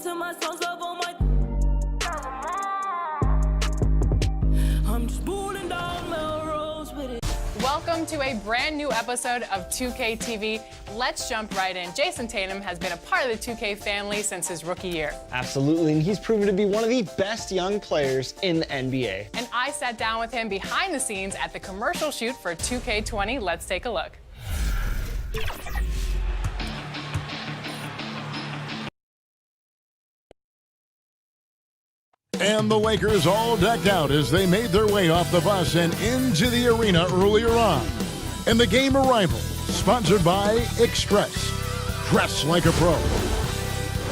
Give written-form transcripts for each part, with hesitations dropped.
To my songs up on my I'm just rolling down Melrose with it. Welcome to a brand new episode of 2K TV. Let's jump right in. Jason Tatum has been a part of the 2K family since his rookie year. Absolutely, and he's proven to be one of the best young players in the NBA. And I sat down with him behind the scenes at the commercial shoot for 2K20. Let's take a look. And the Lakers all decked out as they made their way off the bus and into the arena earlier on. And the game arrival, sponsored by Express. Dress like a pro.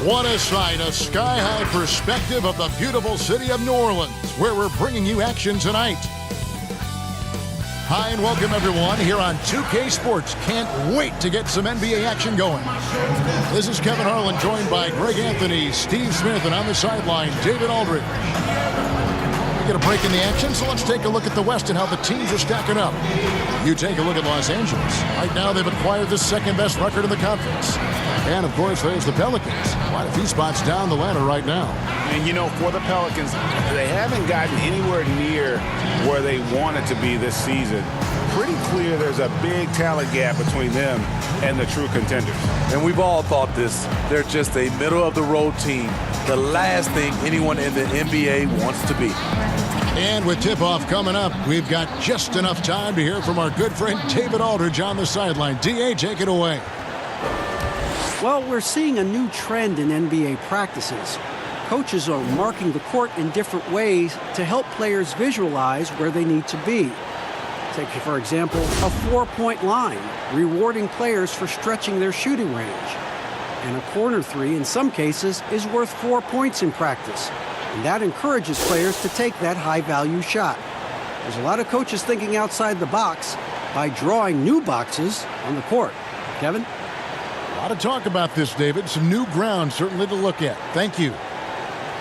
What a sight, a sky-high perspective of the beautiful city of New Orleans, where we're bringing you action tonight. Hi and welcome everyone here on 2K Sports. Can't wait to get some NBA action going. This is Kevin Harlan joined by Greg Anthony, Steve Smith, and on the sideline, David Aldridge. We get a break in the action, so let's take a look at the West and how the teams are stacking up. You take a look at Los Angeles. Right now they've acquired the second best record in the conference. And of course there's the Pelicans. Quite a few spots down the ladder right now. And you know, for the Pelicans, they haven't gotten anywhere near where they wanted to be this season. Pretty clear there's a big talent gap between them and the true contenders. And we've all thought this. They're just a middle-of-the-road team. The last thing anyone in the NBA wants to be. And with tip-off coming up, we've got just enough time to hear from our good friend David Aldridge on the sideline. D.A., take it away. Well, we're seeing a new trend in NBA practices. Coaches are marking the court in different ways to help players visualize where they need to be. Take, for example, a four-point line, rewarding players for stretching their shooting range. And a corner three, in some cases, is worth 4 points in practice. And that encourages players to take that high-value shot. There's a lot of coaches thinking outside the box by drawing new boxes on the court. Kevin? A lot of talk about this, David. Some new ground certainly to look at. Thank you.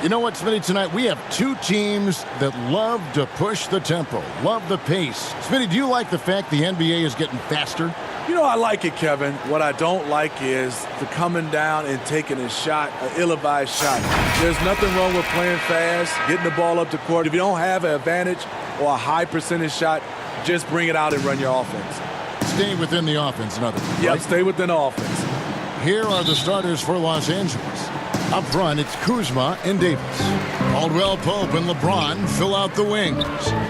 You know what, Smitty, tonight we have two teams that love to push the tempo, love the pace. Smitty, do you like the fact the NBA is getting faster? You know, I like it, Kevin. What I don't like is the coming down and taking a shot, an ill-advised shot. There's nothing wrong with playing fast, getting the ball up the court. If you don't have an advantage or a high percentage shot, just bring it out and run your offense. Stay within the offense, in other words. Yep, right? stay within the offense. Here are the starters for Los Angeles. Up front, it's Kuzma and Davis. Caldwell Pope and LeBron fill out the wings.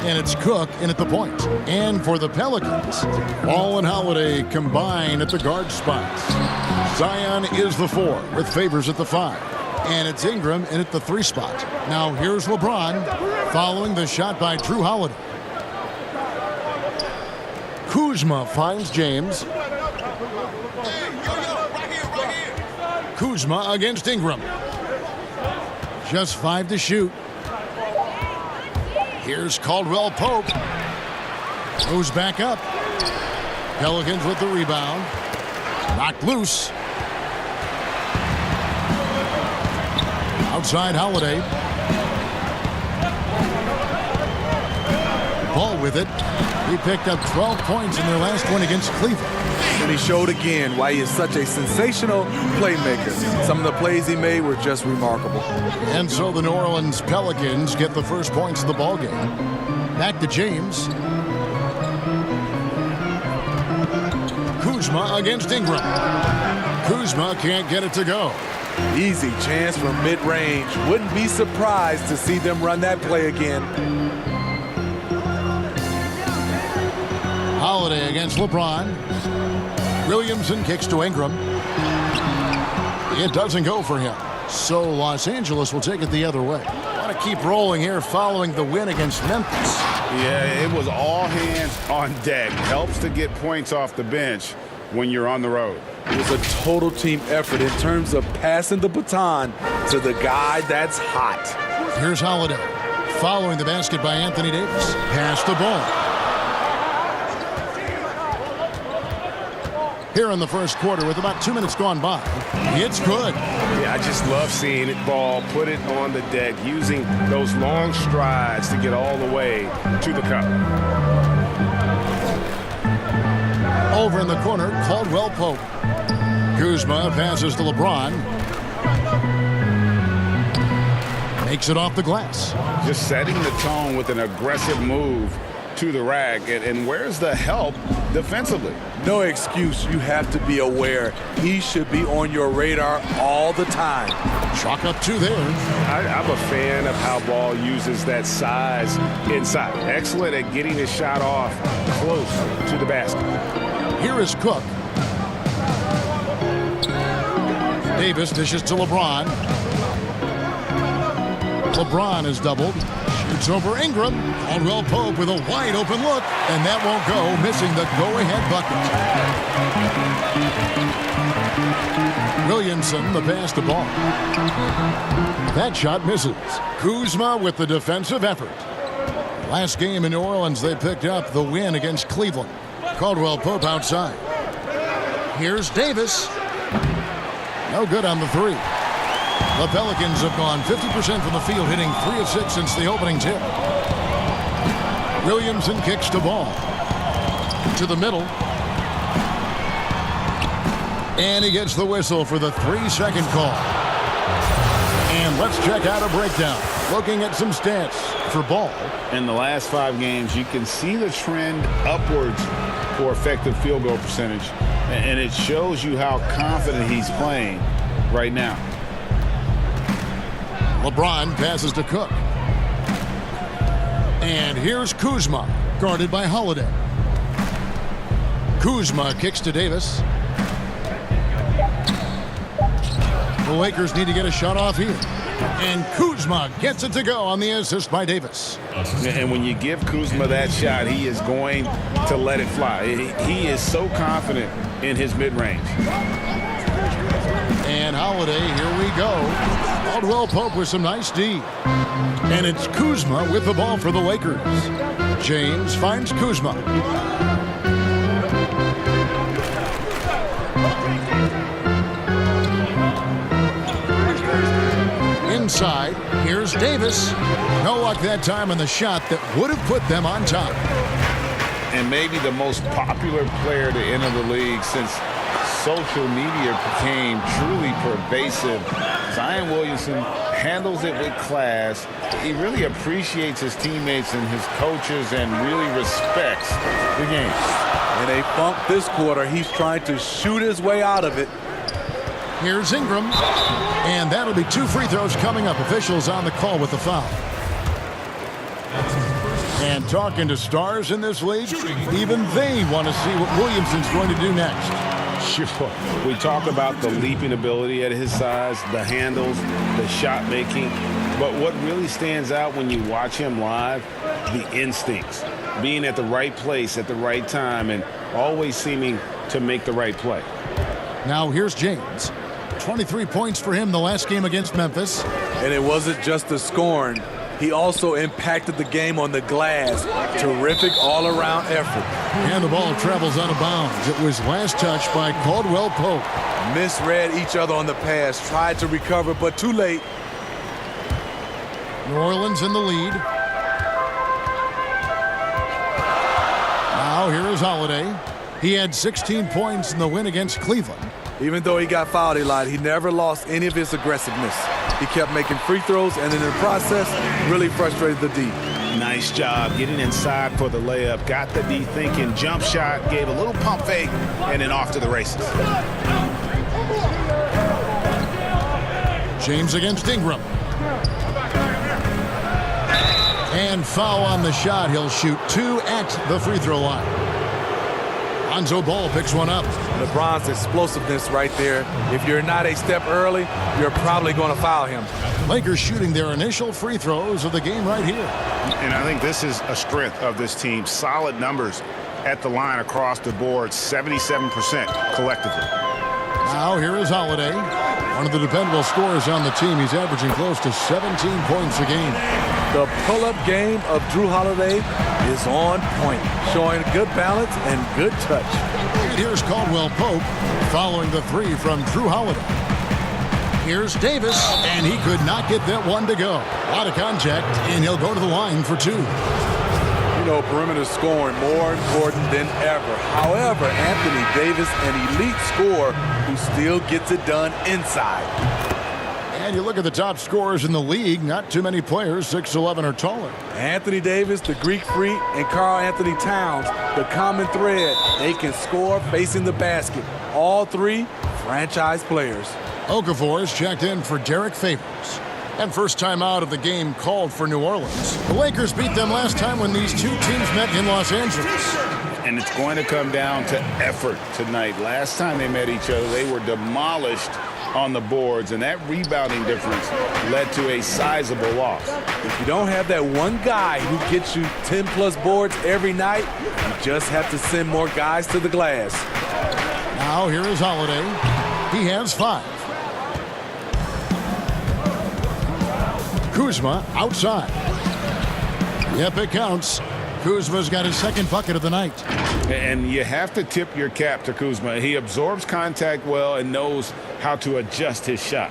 And it's Cook in at the point. And for the Pelicans, Ball and Holiday combine at the guard spots. Zion is the 4 with Favors at the 5. And it's Ingram in at the 3 spot. Now here's LeBron following the shot by Drew Holiday. Kuzma finds James. Kuzma against Ingram. Just 5 to shoot. Here's Caldwell Pope. Goes back up. Pelicans with the rebound. Knocked loose. Outside Holiday. Ball with it. He picked up 12 points in their last one against Cleveland. And he showed again why he is such a sensational playmaker. Some of the plays he made were just remarkable. And so the New Orleans Pelicans get the first points of the ballgame. Back to James. Kuzma against Ingram. Kuzma can't get it to go. Easy chance from mid-range. Wouldn't be surprised to see them run that play again. Holiday against LeBron. Williamson kicks to Ingram. It doesn't go for him. So Los Angeles will take it the other way. Want to keep rolling here following the win against Memphis. Yeah, it was all hands on deck. Helps to get points off the bench when you're on the road. It was a total team effort in terms of passing the baton to the guy that's hot. Here's Holiday. Following the basket by Anthony Davis. Pass the ball. Here in the first quarter with about 2 minutes gone by. It's good. Yeah, I just love seeing it ball, put it on the deck, using those long strides to get all the way to the cup. Over in the corner, Caldwell Pope. Kuzma passes to LeBron. Takes it off the glass. Just setting the tone with an aggressive move to the rack. And where's the help defensively? No excuse. You have to be aware. He should be on your radar all the time. Chalk up 2 there. I'm a fan of how Ball uses that size inside. Excellent at getting his shot off close to the basket. Here is Cook. Davis dishes to LeBron. LeBron is doubled. Shoots over Ingram. Caldwell Pope with a wide open look, and that won't go, missing the go-ahead bucket. Williamson, the pass to Ball. That shot misses. Kuzma with the defensive effort. Last game in New Orleans, they picked up the win against Cleveland. Caldwell Pope outside. Here's Davis. No good on the 3. The Pelicans have gone 50% from the field, hitting 3 of 6 since the opening tip. Williamson kicks to Ball. To the middle. And he gets the whistle for the 3-second call. And let's check out a breakdown. Looking at some stats for Ball. In the last 5 games, you can see the trend upwards for effective field goal percentage. And it shows you how confident he's playing right now. LeBron passes to Cook. And here's Kuzma, guarded by Holiday. Kuzma kicks to Davis. The Lakers need to get a shot off here. And Kuzma gets it to go on the assist by Davis. And when you give Kuzma that shot, he is going to let it fly. He is so confident in his mid-range. And Holiday, here we go. Caldwell Pope with some nice D. And it's Kuzma with the ball for the Lakers. James finds Kuzma. Inside, here's Davis. No luck that time on the shot that would have put them on top. And maybe the most popular player to enter the league since social media became truly pervasive. Zion Williamson handles it with class. He really appreciates his teammates and his coaches and really respects the game. In a funk this quarter, he's trying to shoot his way out of it. Here's Ingram. And that'll be 2 free throws coming up. Officials on the call with the foul. And talking to stars in this league, even they want to see what Williamson's going to do next. Sure. We talk about the leaping ability at his size, the handles, the shot making. But what really stands out when you watch him live, the instincts. Being at the right place at the right time and always seeming to make the right play. Now here's James. 23 points for him the last game against Memphis. And it wasn't just the scoring. He also impacted the game on the glass. Terrific all-around effort. And the ball travels out of bounds. It was last touched by Caldwell Pope. Misread each other on the pass. Tried to recover, but too late. New Orleans in the lead. Now here is Holiday. He had 16 points in the win against Cleveland. Even though he got fouled a lot, he never lost any of his aggressiveness. He kept making free throws, and in the process, really frustrated the D. Nice job getting inside for the layup. Got the D thinking. Jump shot, gave a little pump fake, and then off to the races. James against Ingram. And foul on the shot. He'll shoot 2 at the free throw line. Lonzo Ball picks one up. LeBron's explosiveness right there. If you're not a step early, you're probably going to foul him. Lakers shooting their initial free throws of the game right here. And I think this is a strength of this team. Solid numbers at the line across the board, 77% collectively. Now here is Holiday. One of the dependable scorers on the team. He's averaging close to 17 points a game. The pull-up game of Drew Holiday is on point, showing good balance and good touch. And here's Caldwell Pope following the 3 from Drew Holiday. Here's Davis, and he could not get that one to go. A lot of contact, and he'll go to the line for 2. You know, perimeter scoring more important than ever. However, Anthony Davis, an elite scorer who still gets it done inside. And you look at the top scorers in the league, not too many players 6'11" or taller. Anthony Davis, the Greek Freak, and Karl Anthony Towns, the common thread, they can score facing the basket. All three franchise players. Okafor is checked in for Derek Favors. And first time out of the game called for New Orleans. The Lakers beat them last time when these two teams met in Los Angeles. And it's going to come down to effort tonight. Last time they met each other, they were demolished on the boards, and that rebounding difference led to a sizable loss. If you don't have that one guy who gets you 10-plus boards every night, you just have to send more guys to the glass. Now here is Holiday. He has 5. Kuzma outside. Yep, it counts. Kuzma's got his second bucket of the night. And you have to tip your cap to Kuzma. He absorbs contact well and knows how to adjust his shot.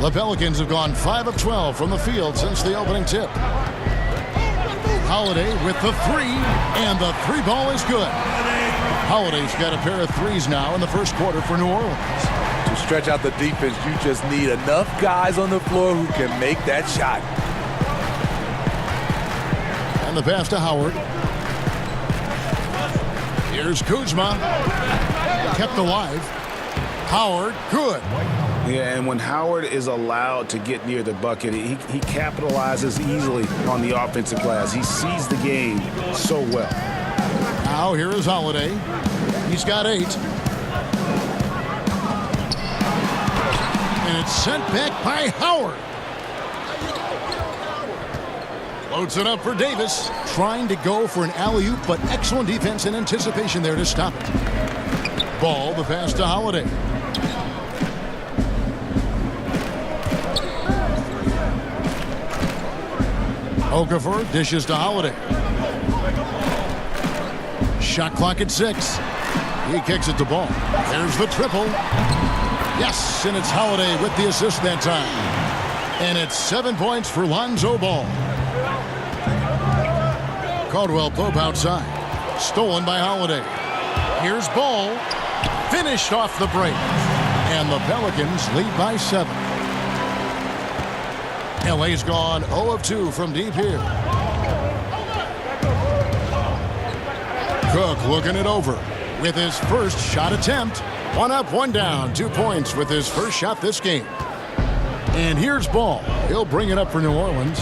The Pelicans have gone 5 of 12 from the field since the opening tip. Holiday with the 3, and the 3 ball is good. Holiday's got a pair of 3s now in the first quarter for New Orleans. To stretch out the defense, you just need enough guys on the floor who can make that shot. And the pass to Howard. Here's Kuzma. Kept alive. Howard, good. Yeah, and when Howard is allowed to get near the bucket, he capitalizes easily on the offensive glass. He sees the game so well. Now here is Holiday. He's got 8. And it's sent back by Howard. Loads it up for Davis. Trying to go for an alley-oop, but excellent defense and anticipation there to stop it. Ball, the pass to Holiday. Okafor dishes to Holiday. Shot clock at 6. He kicks it to Ball. There's the triple. Yes, and it's Holiday with the assist that time. And it's 7 points for Lonzo Ball. Caldwell Pope outside. Stolen by Holiday. Here's Ball. Finished off the break. And the Pelicans lead by 7. L.A.'s gone 0 of 2 from deep here. Cook looking it over with his first shot attempt. 1 up, 1 down. 2 points with his first shot this game. And here's Ball. He'll bring it up for New Orleans.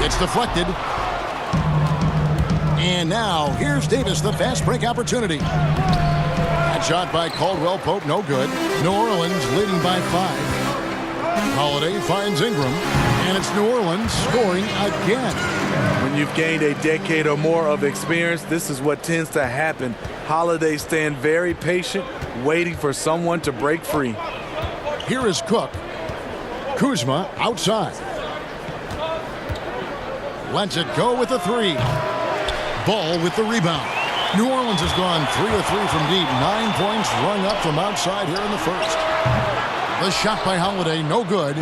It's deflected. And now here's Davis, the fast break opportunity. That shot by Caldwell Pope, no good. New Orleans leading by 5. Holiday finds Ingram, and it's New Orleans scoring again. When you've gained a decade or more of experience, this is what tends to happen. Holiday staying very patient, waiting for someone to break free. Here is Cook. Kuzma outside. Lets it go with the 3. Ball with the rebound. New Orleans has gone 3 of 3 from deep. 9 points rung up from outside here in the first. The shot by Holiday, no good.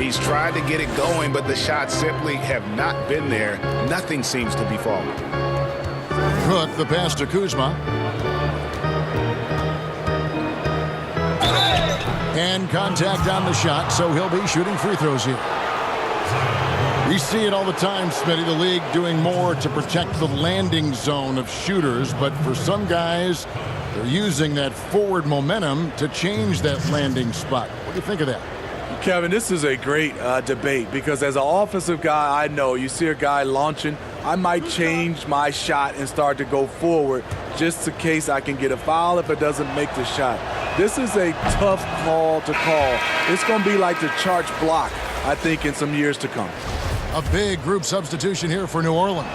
He's tried to get it going, but the shots simply have not been there. Nothing seems to be falling. Cook, the pass to Kuzma. And contact on the shot, so he'll be shooting free throws here. We see it all the time, Smitty, the league doing more to protect the landing zone of shooters, but for some guys, they're using that forward momentum to change that landing spot. What do you think of that? Kevin, this is a great debate because as an offensive guy, I know you see a guy launching, I might change my shot and start to go forward just in case I can get a foul if it doesn't make the shot. This is a tough call to call. It's going to be like the charge block, I think, in some years to come. A big group substitution here for New Orleans.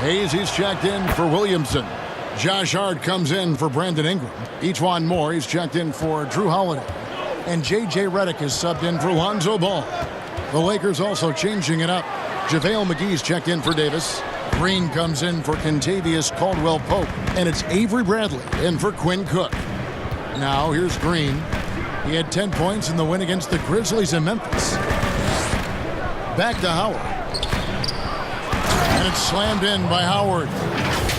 Hayes, he's checked in for Williamson. Josh Hart comes in for Brandon Ingram. Ejuan Moore, he's checked in for Drew Holiday. And J.J. Redick is subbed in for Lonzo Ball. The Lakers also changing it up. JaVale McGee's checked in for Davis. Green comes in for Kentavious Caldwell Pope. And it's Avery Bradley in for Quinn Cook. Now here's Green. He had 10 points in the win against the Grizzlies in Memphis. Back to Howard. And it's slammed in by Howard.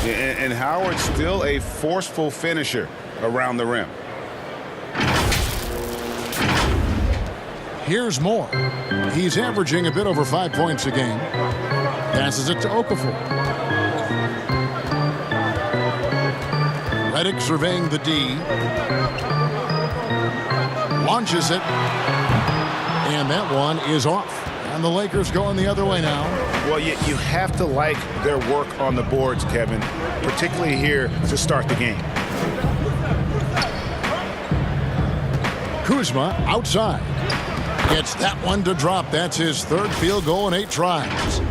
And Howard's still a forceful finisher around the rim. Here's Moore. He's averaging a bit over 5 points a game. Passes it to Okafor. Redick surveying the D. Launches it. And that one is off. And the Lakers going the other way now. Well, you have to like their work on the boards, Kevin, particularly here to start the game. Kuzma outside. Gets that one to drop. That's his third field goal in 8 tries.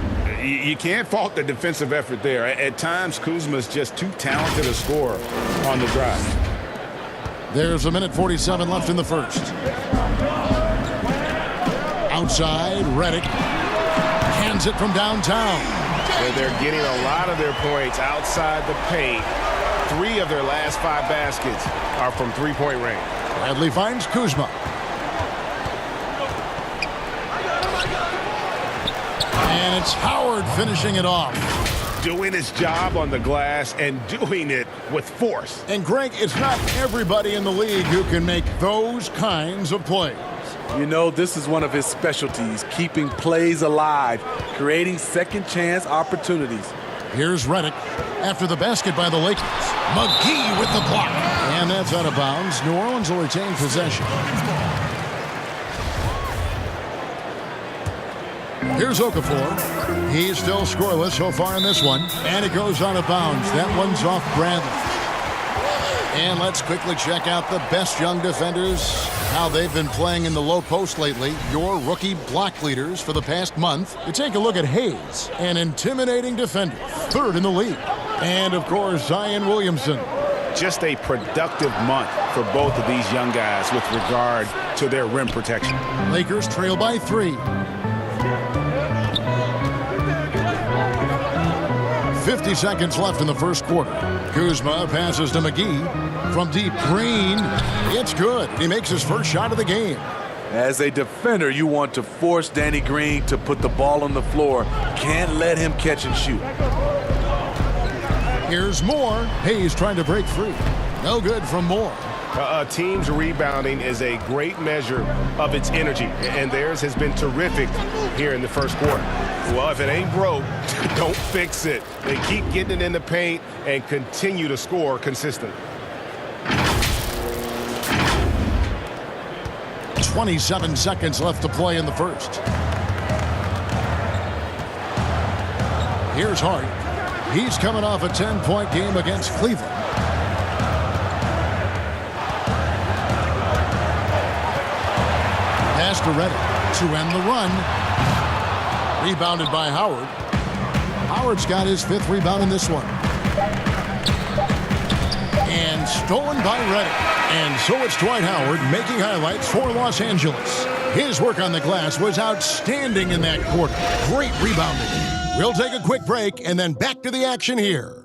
You can't fault the defensive effort there. At times, Kuzma's just too talented a scorer on the drive. There's 1:47 left in the first. Outside, Redick hands it from downtown. They're getting a lot of their points outside the paint. 3 of their last 5 baskets are from three-point range. Bradley finds Kuzma. And it's Howard finishing it off. Doing his job on the glass and doing it with force. And Greg, it's not everybody in the league who can make those kinds of plays. You know, this is one of his specialties, keeping plays alive, creating second chance opportunities. Here's Redick after the basket by the Lakers. McGee with the block. And that's out of bounds. New Orleans will retain possession. Here's Okafor. He's still scoreless so far in this one. And it goes out of bounds. That one's off Bradley. And let's quickly check out the best young defenders, how they've been playing in the low post lately. Your rookie block leaders for the past month. You take a look at Hayes, an intimidating defender, 3rd in the league. And, of course, Zion Williamson. Just a productive month for both of these young guys with regard to their rim protection. Lakers trail by 3. 50 seconds left in the first quarter. Kuzma passes to McGee. From deep, Green. It's good. He makes his first shot of the game. As a defender, you want to force Danny Green to put the ball on the floor. Can't let him catch and shoot. Here's Moore. Hayes trying to break free. No good from Moore. A team's rebounding is a great measure of its energy, and theirs has been terrific here in the first quarter. Well, if it ain't broke, don't fix it. They keep getting it in the paint and continue to score consistently. 27 seconds left to play in the first. Here's Hart. He's coming off a 10-point game against Cleveland. Pass to Redick to end the run. Rebounded by Howard. Howard's got his 5th rebound in this one. And stolen by Redick. And so it's Dwight Howard making highlights for Los Angeles. His work on the glass was outstanding in that quarter. Great rebounding. We'll take a quick break and then back to the action here.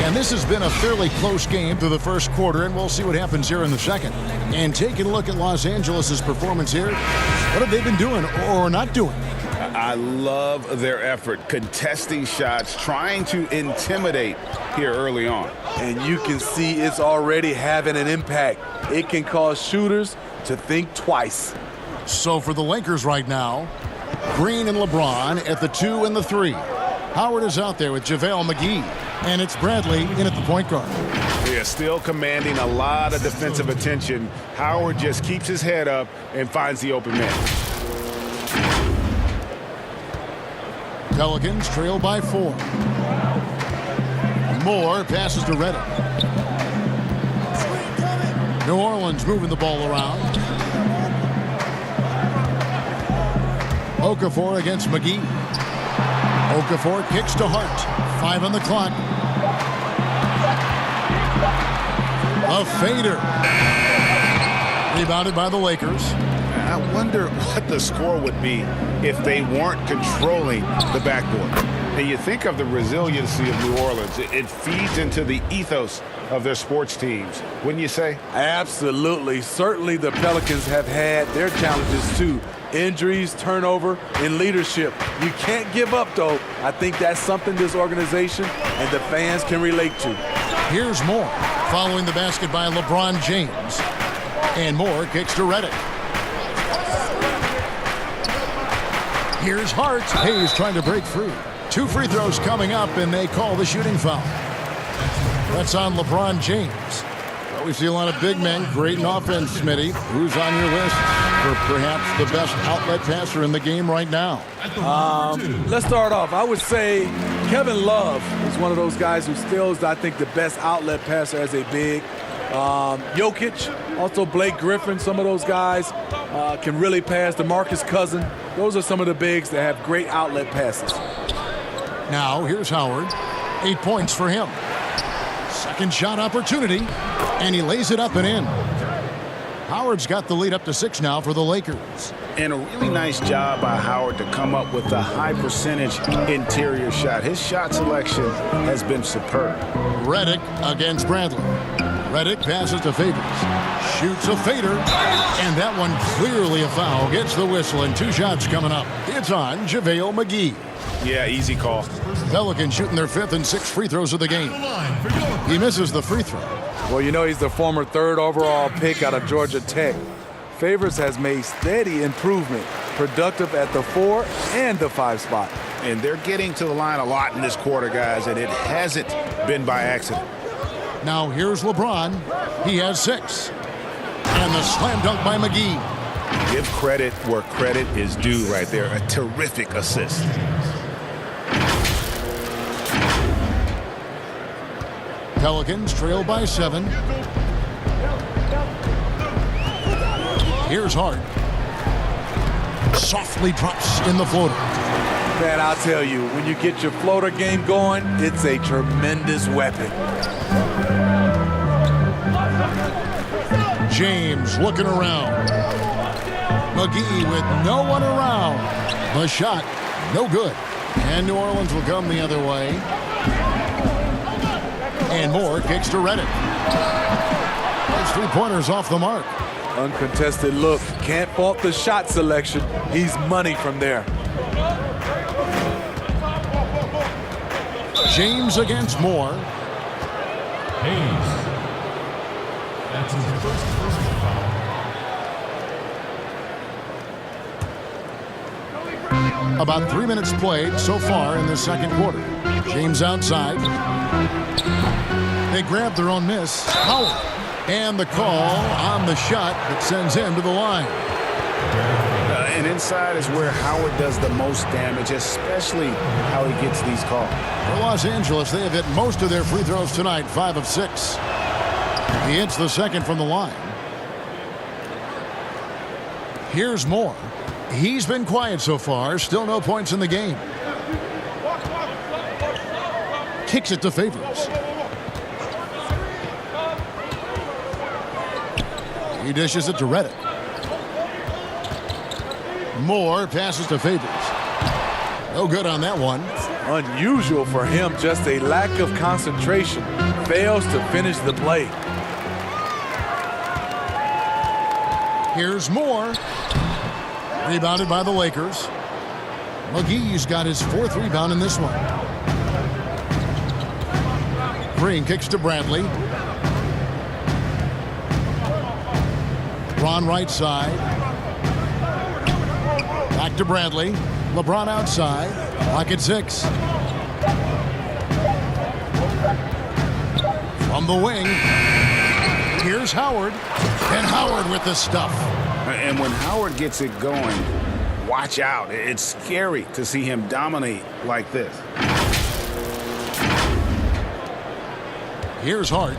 And this has been a fairly close game through the first quarter, and we'll see what happens here in the second. And taking a look at Los Angeles' performance here, what have they been doing or not doing? I love their effort, contesting shots, trying to intimidate here early on. And you can see it's already having an impact. It can cause shooters to think twice. So for the Lakers right now, Green and LeBron at the 2 and the 3. Howard is out there with JaVale McGee. And it's Bradley in at the point guard. They are still commanding a lot of defensive attention. Howard just keeps his head up and finds the open man. Pelicans trail by 4. Moore passes to Redick. New Orleans moving the ball around. Okafor against McGee. Okafor kicks to Hart. 5 on the clock. A fader. Rebounded by the Lakers. I wonder what the score would be if they weren't controlling the backboard. And you think of the resiliency of New Orleans. It feeds into the ethos of their sports teams, wouldn't you say? Absolutely. Certainly the Pelicans have had their challenges too. Injuries, turnover, and leadership. You can't give up, though. I think that's something this organization and the fans can relate to. Here's Moore, following the basket by LeBron James. And Moore kicks to Redick. Here's Hart. Hayes trying to break free. 2 free throws coming up, and they call the shooting foul. That's on LeBron James. Well, we see a lot of big men, great in offense, Smitty. Who's on your list for perhaps the best outlet passer in the game right now? Let's start off. I would say Kevin Love is one of those guys who still is, I think, the best outlet passer as a big. Jokic, also Blake Griffin, some of those guys can really pass. DeMarcus Cousins, those are some of the bigs that have great outlet passes. Now, here's Howard. 8 points for him. Second shot opportunity, and he lays it up and in. Howard's got the lead up to 6 now for the Lakers. And a really nice job by Howard to come up with a high percentage interior shot. His shot selection has been superb. Redick against Bradley. Redick passes to Favors. Shoots a fader, and that one clearly a foul. Gets the whistle, and 2 shots coming up. It's on JaVale McGee. Yeah, easy call. Pelicans shooting their 5th and 6th free throws of the game. He misses the free throw. Well, you know he's the former 3rd overall pick out of Georgia Tech. Favors has made steady improvement, productive at the 4 and the 5 spot. And they're getting to the line a lot in this quarter, guys, and it hasn't been by accident. Now here's LeBron. He has 6. And the slam dunk by McGee. Give credit where credit is due right there. A terrific assist. Pelicans trail by 7. Here's Hart. Softly drops in the floater. Man, I'll tell you, when you get your floater game going, it's a tremendous weapon. James looking around. McGee with no one around. The shot, no good. And New Orleans will come the other way. And Moore kicks to Redick. Those 3-pointers off the mark. Uncontested look. Can't fault the shot selection. He's money from there. James against Moore. Hayes. That's his first personal foul. About 3 minutes played so far in the second quarter. James outside. They grab their own miss. Howard. And the call on the shot that sends him to the line. And inside is where Howard does the most damage, especially how he gets these calls. For Los Angeles, they have hit most of their free throws tonight, 5 of 6. He hits the second from the line. Here's Moore. He's been quiet so far. Still no points in the game. Kicks it to Favors. He dishes it to Redick. Moore passes to Favors. No good on that one. Unusual for him, just a lack of concentration. Fails to finish the play. Here's Moore. Rebounded by the Lakers. McGee's got his 4th rebound in this one. Green kicks to Bradley. LeBron right side. Back to Bradley. LeBron outside. Clock at 6. From the wing. Here's Howard. And Howard with the stuff. And when Howard gets it going, watch out. It's scary to see him dominate like this. Here's Hart.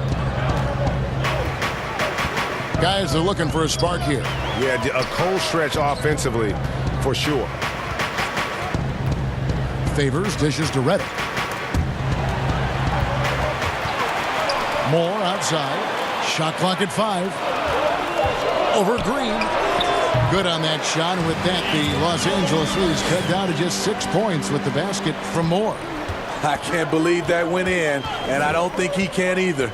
Guys are looking for a spark here. Yeah, a cold stretch offensively, for sure. Favors dishes to Redick. Moore outside. Shot clock at 5. Over Green. Good on that shot. And with that, the Los Angeles Leafs cut down to just 6 points with the basket from Moore. I can't believe that went in, and I don't think he can either.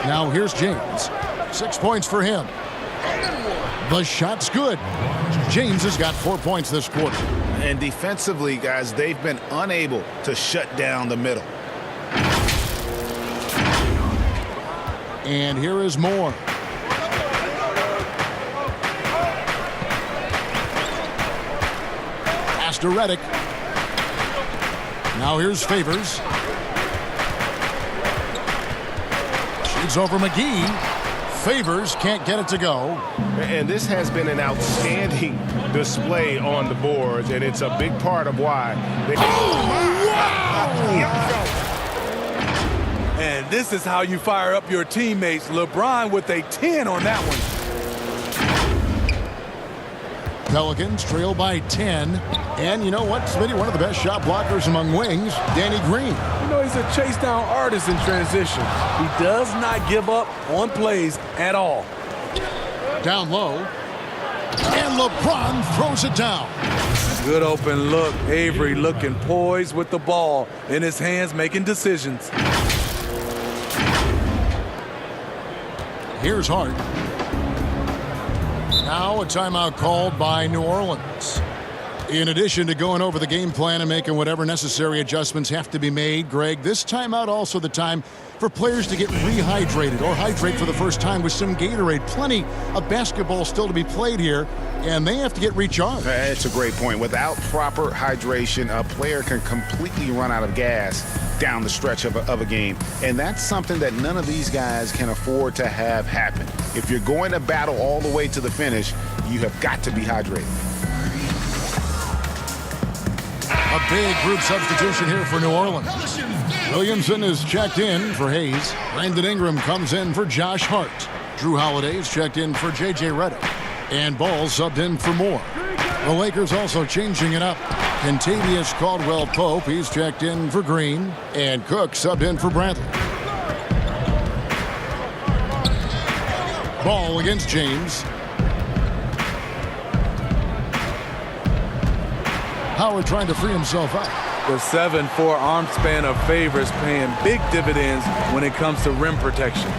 Now here's James. 6 points for him. The shot's good. James has got 4 points this quarter. And defensively, guys, they've been unable to shut down the middle. And here is Moore. Pass to Reddick. Now here's Favors. Shoots over McGee. Favors can't get it to go. And this has been an outstanding display on the boards, and it's a big part of why they... And this is how you fire up your teammates. LeBron with a 10 on that one. Pelicans trail by 10. And you know what, Smitty? One of the best shot blockers among wings, Danny Green. You know, he's a chase down artist in transition. He does not give up on plays at all. Down low. And LeBron throws it down. Good open look. Avery looking poised with the ball in his hands, making decisions. Here's Hart. Now a timeout called by New Orleans. In addition to going over the game plan and making whatever necessary adjustments have to be made, Greg, this timeout also the time for players to get rehydrated or hydrate for the first time with some Gatorade. Plenty of basketball still to be played here, and they have to get recharged. That's a great point. Without proper hydration, a player can completely run out of gas down the stretch of a game. And that's something that none of these guys can afford to have happen. If you're going to battle all the way to the finish, you have got to be hydrated. A big group substitution here for New Orleans. Williamson is checked in for Hayes. Brandon Ingram comes in for Josh Hart. Drew Holiday is checked in for J.J. Redick. And Ball subbed in for Moore. The Lakers also changing it up. Kentavious Caldwell-Pope, he's checked in for Green. And Cook subbed in for Bradley. Ball against James. Howard trying to free himself up. The 7'4" arm span of Favors paying big dividends when it comes to rim protection.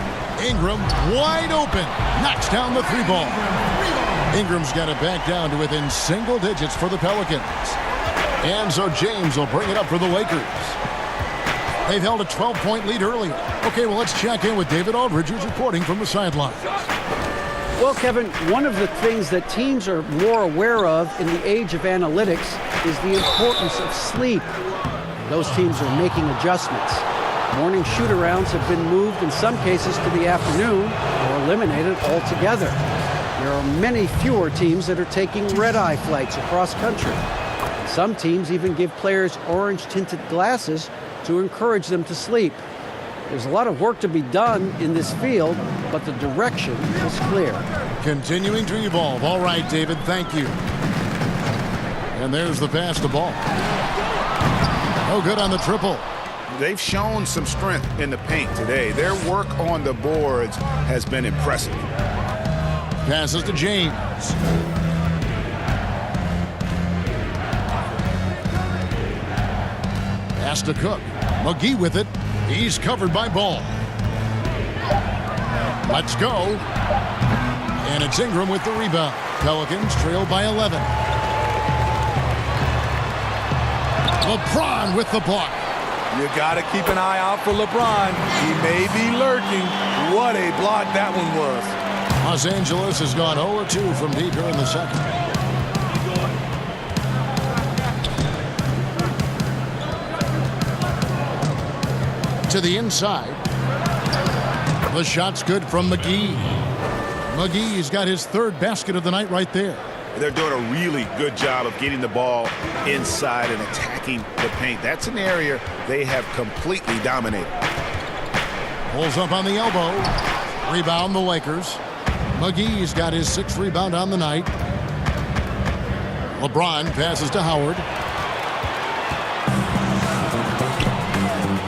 Ingram wide open. Knocks down the three ball. Ingram's got it back down to within single digits for the Pelicans. And so James will bring it up for the Lakers. They've held a 12-point lead earlier. Okay, well, let's check in with David Aldridge, who's reporting from the sidelines. Well, Kevin, one of the things that teams are more aware of in the age of analytics is the importance of sleep. Those teams are making adjustments. Morning shoot-arounds have been moved in some cases to the afternoon or eliminated altogether. There are many fewer teams that are taking red-eye flights across country. Some teams even give players orange-tinted glasses to encourage them to sleep. There's a lot of work to be done in this field, but the direction is clear. Continuing to evolve. All right, David, thank you. And there's the pass to Ball. No good on the triple. They've shown some strength in the paint today. Their work on the boards has been impressive. Passes to James. Pass to Cook. McGee with it. He's covered by Ball. Let's go. And it's Ingram with the rebound. Pelicans trail by 11. LeBron with the block. You got to keep an eye out for LeBron. He may be lurking. What a block that one was. Los Angeles has gone 0-2 from deep here in the second. To the inside. The shot's good from McGee. McGee's got his third basket of the night right there. They're doing a really good job of getting the ball inside and attacking the paint. That's an area they have completely dominated. Pulls up on the elbow. Rebound the Lakers. McGee's got his sixth rebound on the night. LeBron passes to Howard.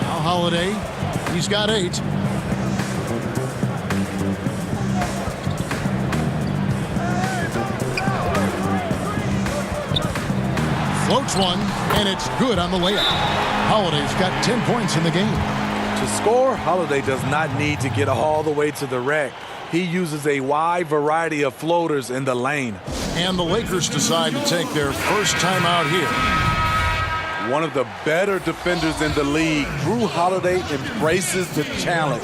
Now Holiday. He's got 8. Floats one, and it's good on the layup. Holiday's got 10 points in the game. To score, Holiday does not need to get all the way to the rack. He uses a wide variety of floaters in the lane. And the Lakers decide to take their first timeout here. One of the better defenders in the league, Drew Holiday embraces the challenge.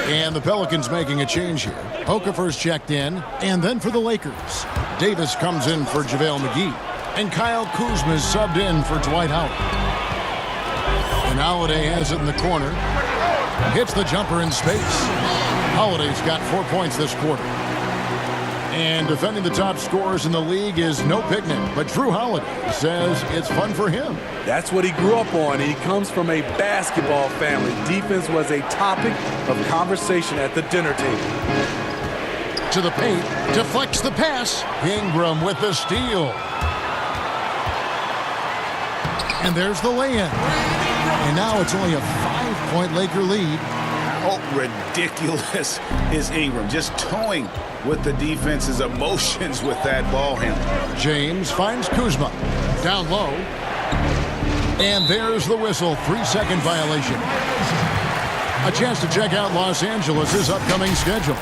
And the Pelicans making a change here. Okafor's checked in, and then for the Lakers, Davis comes in for JaVale McGee, and Kyle Kuzma is subbed in for Dwight Howard. And Holiday has it in the corner, hits the jumper in space. Holiday's got 4 points this quarter. And defending the top scorers in the league is no picnic, but Drew Holiday says it's fun for him. That's what he grew up on. He comes from a basketball family. Defense was a topic of conversation at the dinner table. To the paint, deflects the pass. Ingram with the steal. And there's the lay-in. And now it's only a 5-point Laker lead. How ridiculous is Ingram? Just toying with the defense's emotions with that ball handle. James finds Kuzma. Down low. And there's the whistle. 3-second violation. A chance to check out Los Angeles' upcoming schedule.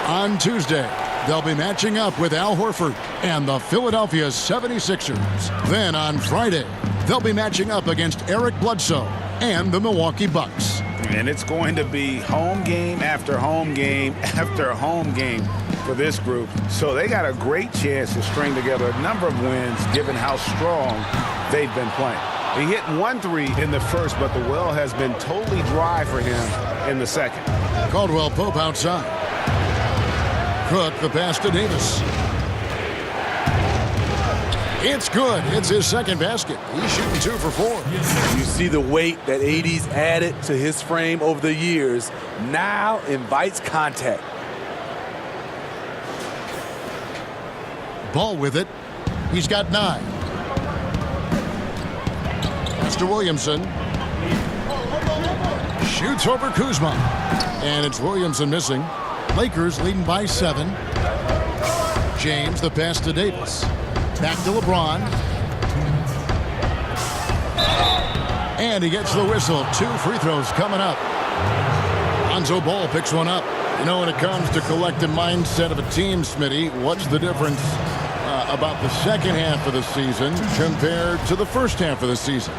On Tuesday, they'll be matching up with Al Horford and the Philadelphia 76ers. Then on Friday, they'll be matching up against Eric Bledsoe and the Milwaukee Bucks. And it's going to be home game after home game after home game for this group. So they got a great chance to string together a number of wins given how strong they've been playing. He hit 1 3 in the first, but the well has been totally dry for him in the second. Caldwell Pope outside. Cook the pass to Davis. It's good. It's his second basket. He's shooting 2 for 4. You see the weight that AD's added to his frame over the years. Now invites contact. Ball with it. He's got 9. Pass to Williamson. Shoots over Kuzma. And it's Williamson missing. Lakers leading by 7. James the pass to Davis. Back to LeBron. And he gets the whistle. 2 free throws coming up. Lonzo Ball picks one up. You know, when it comes to collective mindset of a team, Smitty, what's the difference about the second half of the season compared to the first half of the season?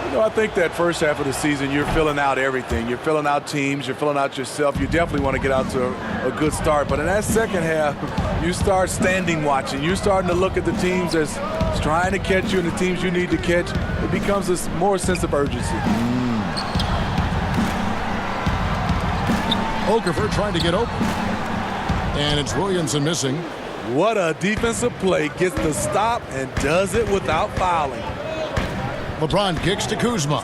You know, I think that first half of the season, you're filling out everything. You're filling out teams. You're filling out yourself. You definitely want to get out to a good start. But in that second half, you start standing watching. You're starting to look at the teams that's trying to catch you and the teams you need to catch. It becomes a more sense of urgency. Okafor trying to get open. And it's Williamson missing. What a defensive play. Gets the stop and does it without fouling. LeBron kicks to Kuzma.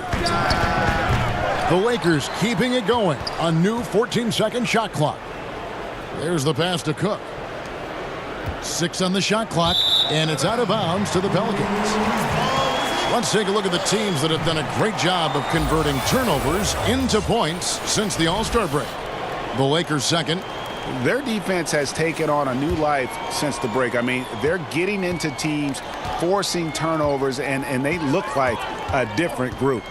The Lakers keeping it going. A new 14-second shot clock. There's the pass to Cook. 6 on the shot clock, and it's out of bounds to the Pelicans. Let's take a look at the teams that have done a great job of converting turnovers into points since the All-Star break. The Lakers second. Their defense has taken on a new life since the break. I mean, they're getting into teams, forcing turnovers, and they look like a different group.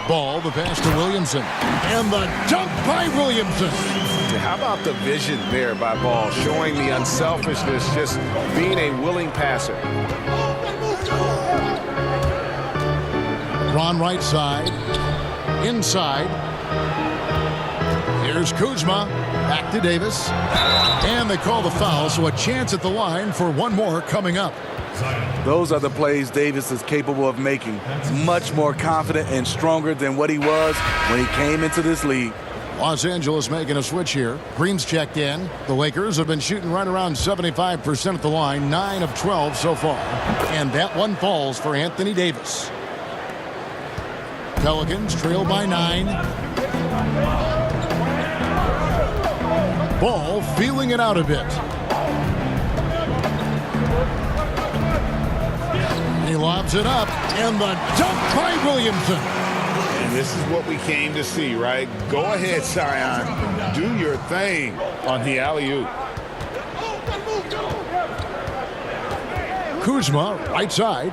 Ball, the pass to Williamson. And the dunk by Williamson. How about the vision there by Ball, showing the unselfishness, just being a willing passer. Ron right side. Inside. Here's Kuzma. Back to Davis. And they call the foul, so a chance at the line for one more coming up. Those are the plays Davis is capable of making. Much more confident and stronger than what he was when he came into this league. Los Angeles making a switch here. Green's checked in. The Lakers have been shooting right around 75% at the line, 9 of 12 so far. And that one falls for Anthony Davis. Pelicans trail by 9. Ball feeling it out a bit. He lobs it up, and the dunk by Williamson. And this is what we came to see, right? Go ahead, Zion. Do your thing on the alley-oop. Kuzma, right side.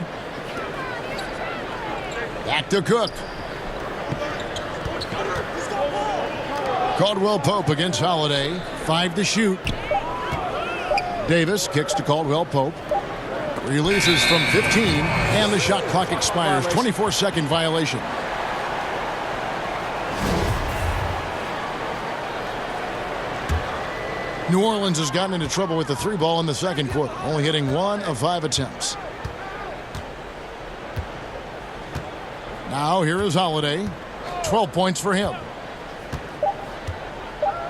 Back to Cook. Caldwell Pope against Holiday. 5 to shoot. Davis kicks to Caldwell Pope. Releases from 15, and the shot clock expires. 24-second violation. New Orleans has gotten into trouble with the 3-ball in the second quarter, only hitting 1 of 5 attempts. Now here is Holiday. 12 points for him.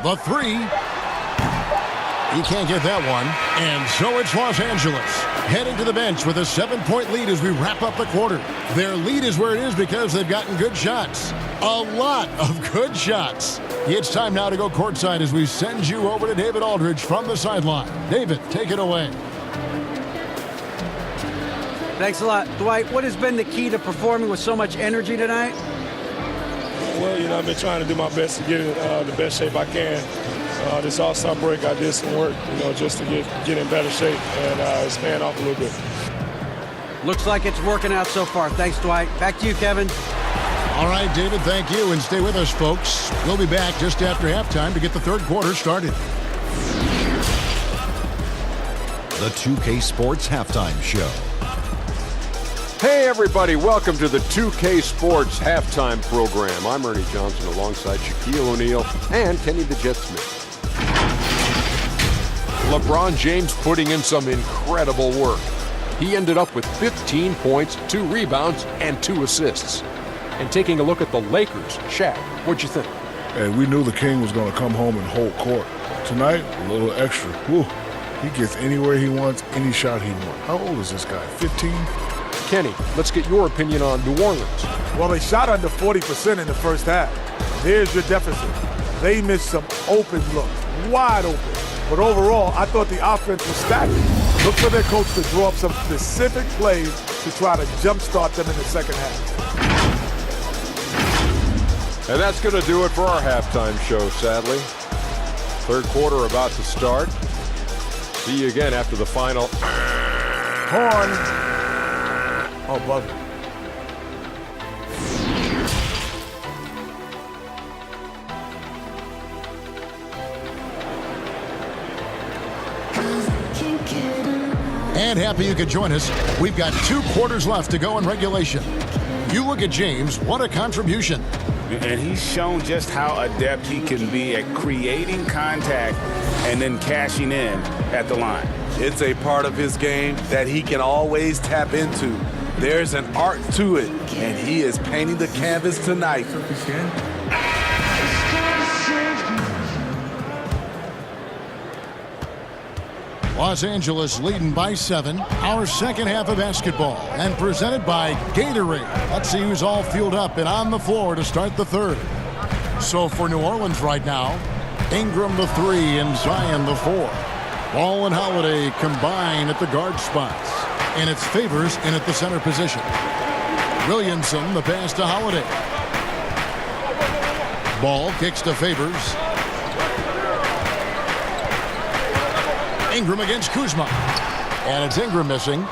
The 3. He can't get that one. And so it's Los Angeles heading to the bench with a 7-point lead as we wrap up the quarter. Their lead is where it is because they've gotten good shots. A lot of good shots. It's time now to go courtside as we send you over to David Aldridge from the sideline. David, take it away. Thanks a lot. Dwight, what has been the key to performing with so much energy tonight? Well, I've been trying to do my best to get in the best shape I can. This All-Star break, I did some work, just to get in better shape, and it's paying off a little bit. Looks like it's working out so far. Thanks, Dwight. Back to you, Kevin. All right, David, thank you, and stay with us, folks. We'll be back just after halftime to get the third quarter started. The 2K Sports Halftime Show. Hey everybody, welcome to the 2K Sports Halftime Program. I'm Ernie Johnson alongside Shaquille O'Neal and Kenny the Jet Smith. LeBron James putting in some incredible work. He ended up with 15 points, 2 rebounds, and 2 assists. And taking a look at the Lakers, Shaq, what'd you think? Hey, we knew the King was going to come home and hold court. Tonight, a little extra. Whew. He gets anywhere he wants, any shot he wants. How old is this guy, 15? Kenny, let's get your opinion on New Orleans. Well, they shot under 40% in the first half. Here's your deficit. They missed some open looks, wide open. But overall, I thought the offense was stacked. Look for their coach to draw up some specific plays to try to jumpstart them in the second half. And that's going to do it for our halftime show, sadly. Third quarter about to start. See you again after the final. Horn. Oh, buzzer. And happy you could join us. We've got 2 quarters left to go in regulation. You look at James, what a contribution. And he's shown just how adept he can be at creating contact and then cashing in at the line. It's a part of his game that he can always tap into. There's an art to it, and he is painting the canvas tonight. Los Angeles leading by 7. Our second half of basketball, and presented by Gatorade. Let's see who's all fueled up and on the floor to start the third. So for New Orleans right now, Ingram the 3 and Zion the 4. Ball and Holiday combine at the guard spots. And it's Favors in at the center position. Williamson the pass to Holiday. Ball kicks to Favors. Ingram against Kuzma. And it's Ingram missing.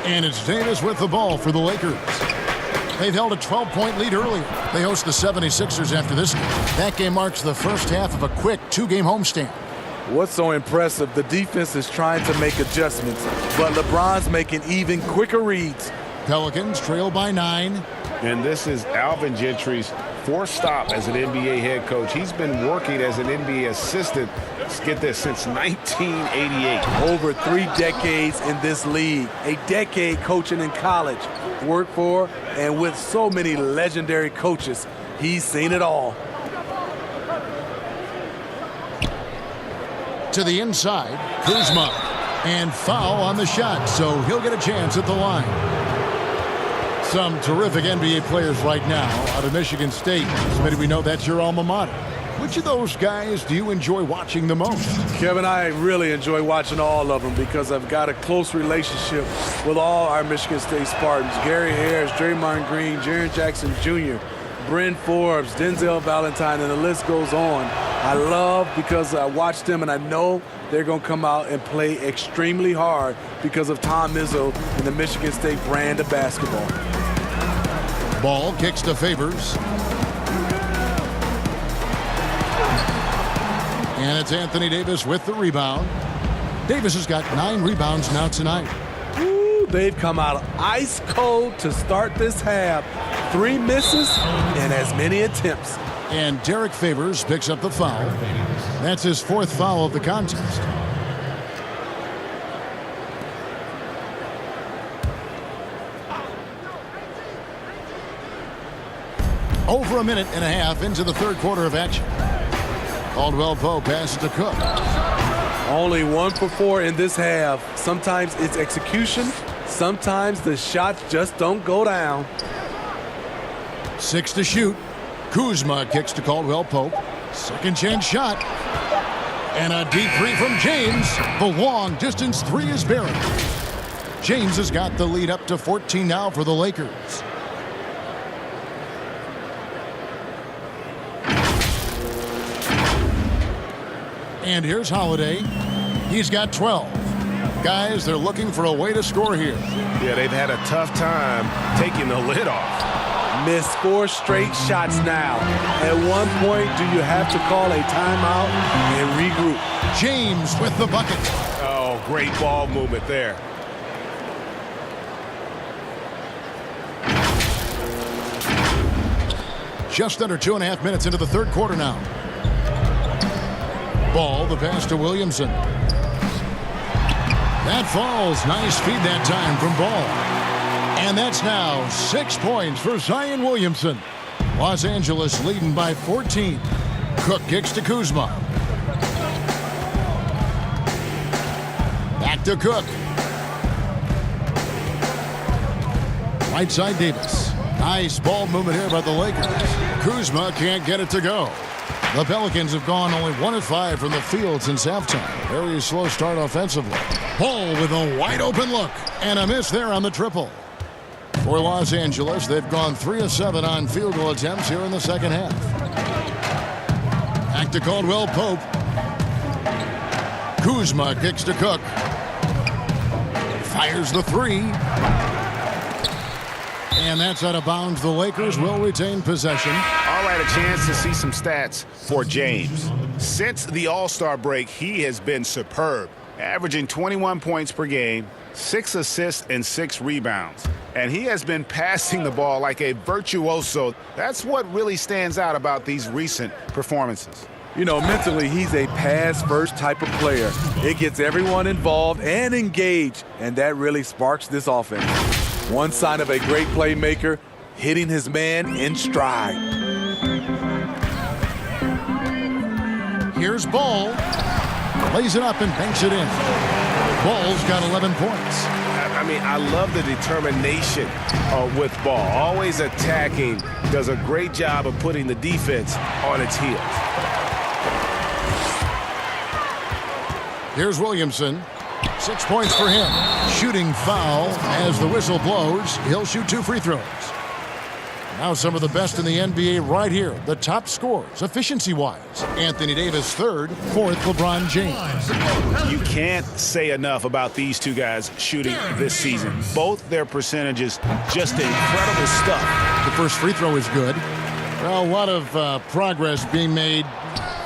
And it's Davis with the ball for the Lakers. They've held a 12-point lead earlier. They host the 76ers after this game. That game marks the first half of a quick 2-game homestand. What's so impressive, the defense is trying to make adjustments, but LeBron's making even quicker reads. Pelicans trail by 9. And this is Alvin Gentry's 4th stop as an NBA head coach. He's been working as an NBA assistant, let's get this, since 1988. Over 3 decades in this league, a decade coaching in college, worked for and with so many legendary coaches. He's seen it all. To the inside, Kuzma, and foul on the shot, so he'll get a chance at the line. Some terrific NBA players right now out of Michigan State. Smitty, we know that's your alma mater. Which of those guys do you enjoy watching the most? Kevin, I really enjoy watching all of them because I've got a close relationship with all our Michigan State Spartans. Gary Harris, Draymond Green, Jaren Jackson Jr., Bryn Forbes, Denzel Valentine, and the list goes on. I love because I watch them and I know they're going to come out and play extremely hard because of Tom Izzo and the Michigan State brand of basketball. Ball kicks to Favors. And it's Anthony Davis with the rebound. Davis has got 9 rebounds now tonight. Ooh, they've come out ice cold to start this half. 3 misses and as many attempts. And Derek Favors picks up the foul. That's his 4th foul of the contest. Over a minute and a half into the 3rd quarter of action. Caldwell Pope passes to Cook. Only 1 for 4 in this half. Sometimes it's execution. Sometimes the shots just don't go down. 6 to shoot. Kuzma kicks to Caldwell Pope. Second chance shot. And a deep 3 from James. The long distance 3 is buried. James has got the lead up to 14 now for the Lakers. And here's Holiday. He's got 12. Guys, they're looking for a way to score here. Yeah, they've had a tough time taking the lid off. Missed 4 straight shots now. At one point, do you have to call a timeout and regroup? James with the bucket. Oh, great ball movement there. Just under 2.5 minutes into the 3rd quarter now. Ball, the pass to Williamson. That falls. Nice feed that time from Ball. And that's now 6 points for Zion Williamson. Los Angeles leading by 14. Cook kicks to Kuzma. Back to Cook. Right side Davis. Nice ball movement here by the Lakers. Kuzma can't get it to go. The Pelicans have gone only 1 of 5 from the field since halftime. Very slow start offensively. Ball with a wide open look. And a miss there on the triple. For Los Angeles, they've gone 3 of 7 on field goal attempts here in the second half. Back to Caldwell Pope. Kuzma kicks to Cook. Fires the 3. And that's out of bounds. The Lakers will retain possession. All right, a chance to see some stats for James. Since the All-Star break, he has been superb, averaging 21 points per game, 6 assists and 6 rebounds. And he has been passing the ball like a virtuoso. That's what really stands out about these recent performances. You know, mentally, he's a pass-first type of player. It gets everyone involved and engaged, and that really sparks this offense. One sign of a great playmaker, hitting his man in stride. Here's Ball. Lays it up and banks it in. Ball's got 11 points. I mean, I love the determination with Ball. Always attacking. Does a great job of putting the defense on its heels. Here's Williamson. 6 points for him. Shooting foul as the whistle blows. He'll shoot 2 free throws. Now some of the best in the NBA right here. The top scorers, efficiency-wise. Anthony Davis third, 4th LeBron James. You can't say enough about these two guys shooting this season. Both their percentages, just incredible stuff. The first free throw is good. Well, a lot of progress being made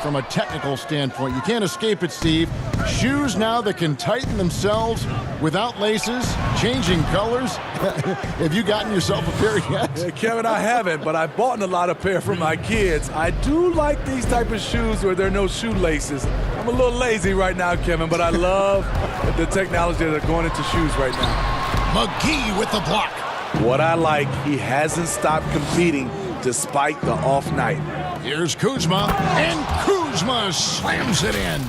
from a technical standpoint. You can't escape it, Steve. Shoes now that can tighten themselves without laces, changing colors. Have you gotten yourself a pair yet? Yeah, Kevin, I haven't, but I've bought a lot of pair for my kids. I do like these type of shoes where there are no shoelaces. I'm a little lazy right now, Kevin, but I love the technology that are going into shoes right now. McGee with the block. What I like, he hasn't stopped competing despite the off night. Here's Kuzma, and Kuzma slams it in.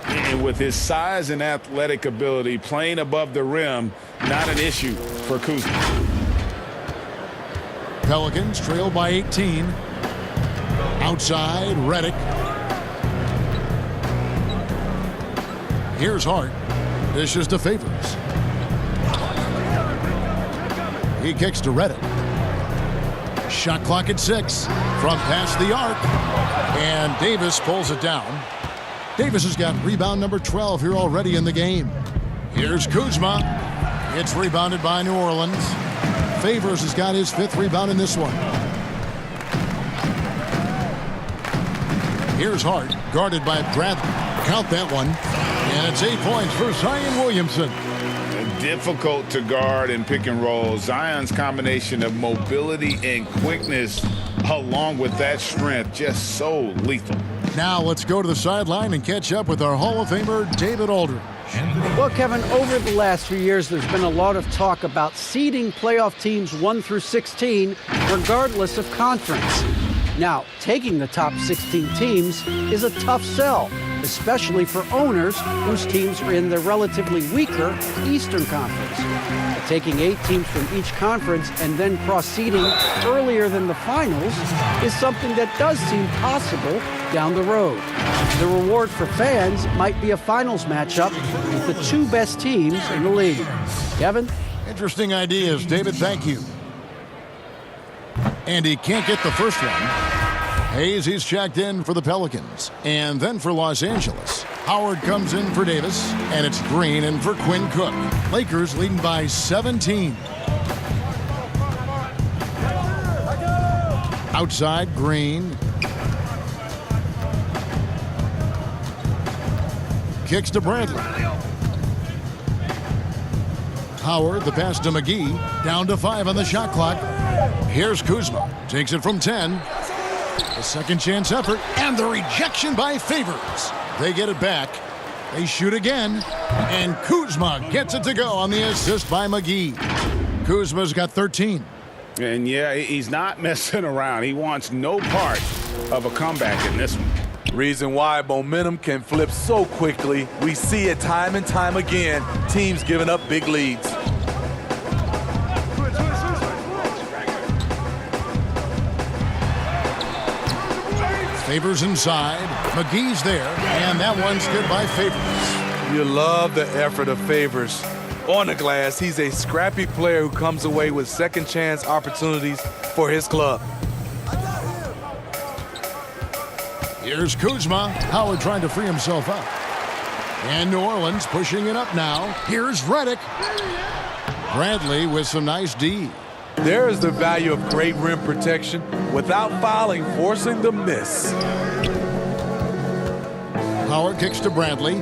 And with his size and athletic ability, playing above the rim, not an issue for Kuzma. Pelicans trail by 18. Outside, Redick. Here's Hart. Dishes to Favors. He kicks to Redick. Shot clock at 6 from past the arc. And Davis pulls it down. Davis has got rebound number 12 here already in the game. Here's Kuzma. It's rebounded by New Orleans. Favors has got his 5th rebound in this one. Here's Hart, guarded by Bradley. Count that one. And it's 8 points for Zion Williamson. Difficult to guard in pick and roll. Zion's combination of mobility and quickness, along with that strength, just so lethal. Now let's go to the sideline and catch up with our Hall of Famer, David Aldridge. Well, Kevin, over the last few years, there's been a lot of talk about seeding playoff teams 1 through 16, regardless of conference. Now, taking the top 16 teams is a tough sell, especially for owners whose teams are in the relatively weaker Eastern Conference. But taking 8 teams from each conference and then cross-seeding earlier than the finals is something that does seem possible down the road. The reward for fans might be a finals matchup with the 2 best teams in the league. Kevin? Interesting ideas, David. Thank you. And he can't get the first one. Hayes, he's checked in for the Pelicans. And then for Los Angeles, Howard comes in for Davis. And it's Green in for Quinn Cook. Lakers leading by 17. Outside, Green. Kicks to Bradley. Howard, the pass to McGee. Down to 5 on the shot clock. Here's Kuzma. Takes it from 10. A second chance effort. And the rejection by Favors. They get it back. They shoot again. And Kuzma gets it to go on the assist by McGee. Kuzma's got 13. And yeah, he's not messing around. He wants no part of a comeback in this one. Reason why momentum can flip so quickly. We see it time and time again. Teams giving up big leads. Favors inside. McGee's there. And that one's good by Favors. You love the effort of Favors. On the glass, he's a scrappy player who comes away with second chance opportunities for his club. Here's Kuzma. Howard trying to free himself up. And New Orleans pushing it up now. Here's Redick. Bradley with some nice D. There is the value of great rim protection without fouling, forcing the miss. Howard kicks to Bradley.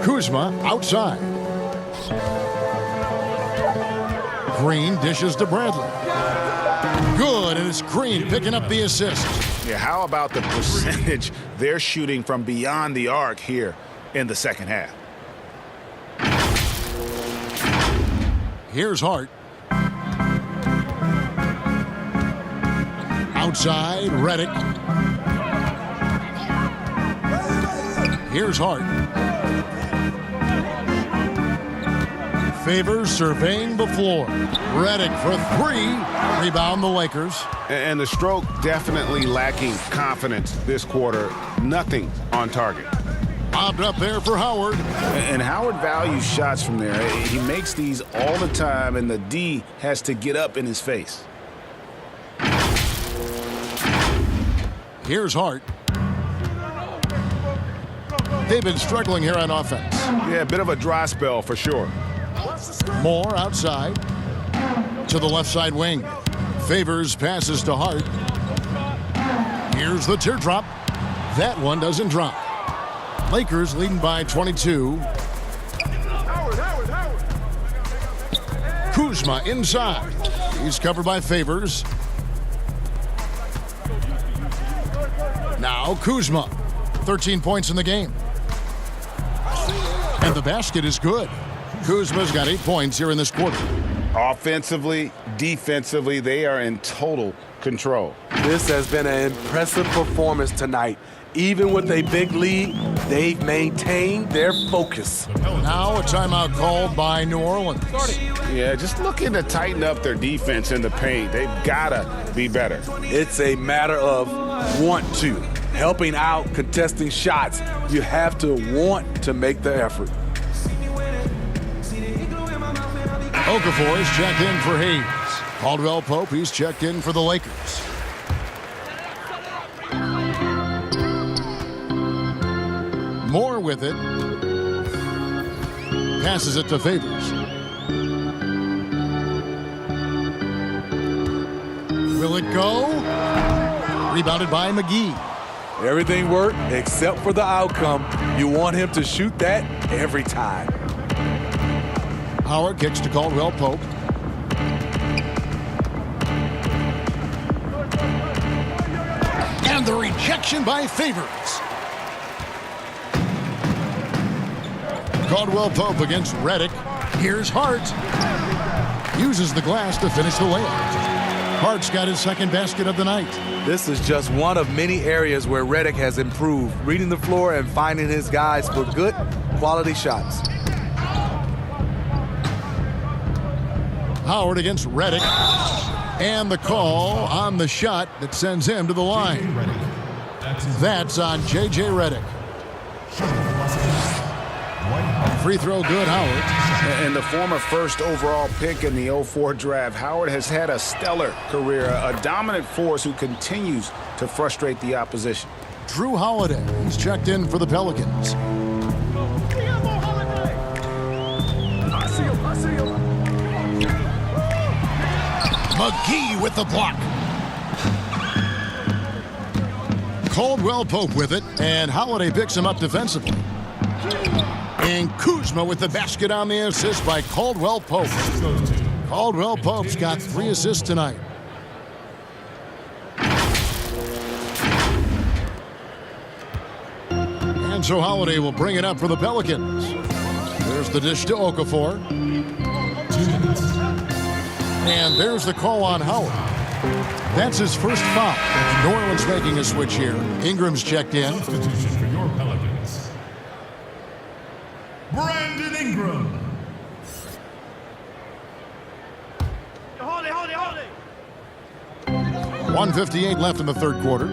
Kuzma outside. Green dishes to Bradley. Good, and it's Green picking up the assist. Yeah, how about the percentage they're shooting from beyond the arc here in the second half? Here's Hart. Outside, Redick. Here's Hart. Favors surveying the floor. Redick for 3. Rebound the Lakers. And the stroke definitely lacking confidence this quarter. Nothing on target. Bobbed up there for Howard. And Howard values shots from there. He makes these all the time, and the D has to get up in his face. Here's Hart. They've been struggling here on offense. Yeah, a bit of a dry spell for sure. Moore outside to the left side wing. Favors passes to Hart. Here's the teardrop. That one doesn't drop. Lakers leading by 22. Kuzma inside. He's covered by Favors. Now Kuzma. 13 points in the game. And the basket is good. Kuzma's got 8 points here in this quarter. Offensively, defensively, they are in total control. This has been an impressive performance tonight. Even with a big lead, they've maintained their focus. Now a timeout called by New Orleans. Yeah, just looking to tighten up their defense in the paint. They've got to be better. It's a matter of want to. Helping out, contesting shots. You have to want to make the effort. Okafor is checked in for Hayes. Caldwell Pope, he's checked in for the Lakers. Moore with it. Passes it to Favors. Will it go? Rebounded by McGee. Everything worked except for the outcome. You want him to shoot that every time. Howard kicks to Caldwell Pope. And the rejection by Favors. Caldwell Pope against Reddick. Here's Hart. Uses the glass to finish the layup. Hart's got his second basket of the night. This is just one of many areas where Reddick has improved, reading the floor and finding his guys for good, quality shots. Howard against Reddick. And the call on the shot that sends him to the line. That's on J.J. Reddick. Free throw good, Howard. And the former first overall pick in the 04 draft, Howard has had a stellar career, a dominant force who continues to frustrate the opposition. Drew Holiday is checked in for the Pelicans. McGee with the block. Caldwell Pope with it, and Holiday picks him up defensively. And Kuzma with the basket on the assist by Caldwell Pope. Caldwell Pope's got 3 assists tonight. And so Holiday will bring it up for the Pelicans. There's the dish to Okafor. And there's the call on Howard. That's his first foul. New Orleans making a switch here. Ingram's checked in. Substitution for your Pelicans. Brandon Ingram. 1:58 left in the third quarter.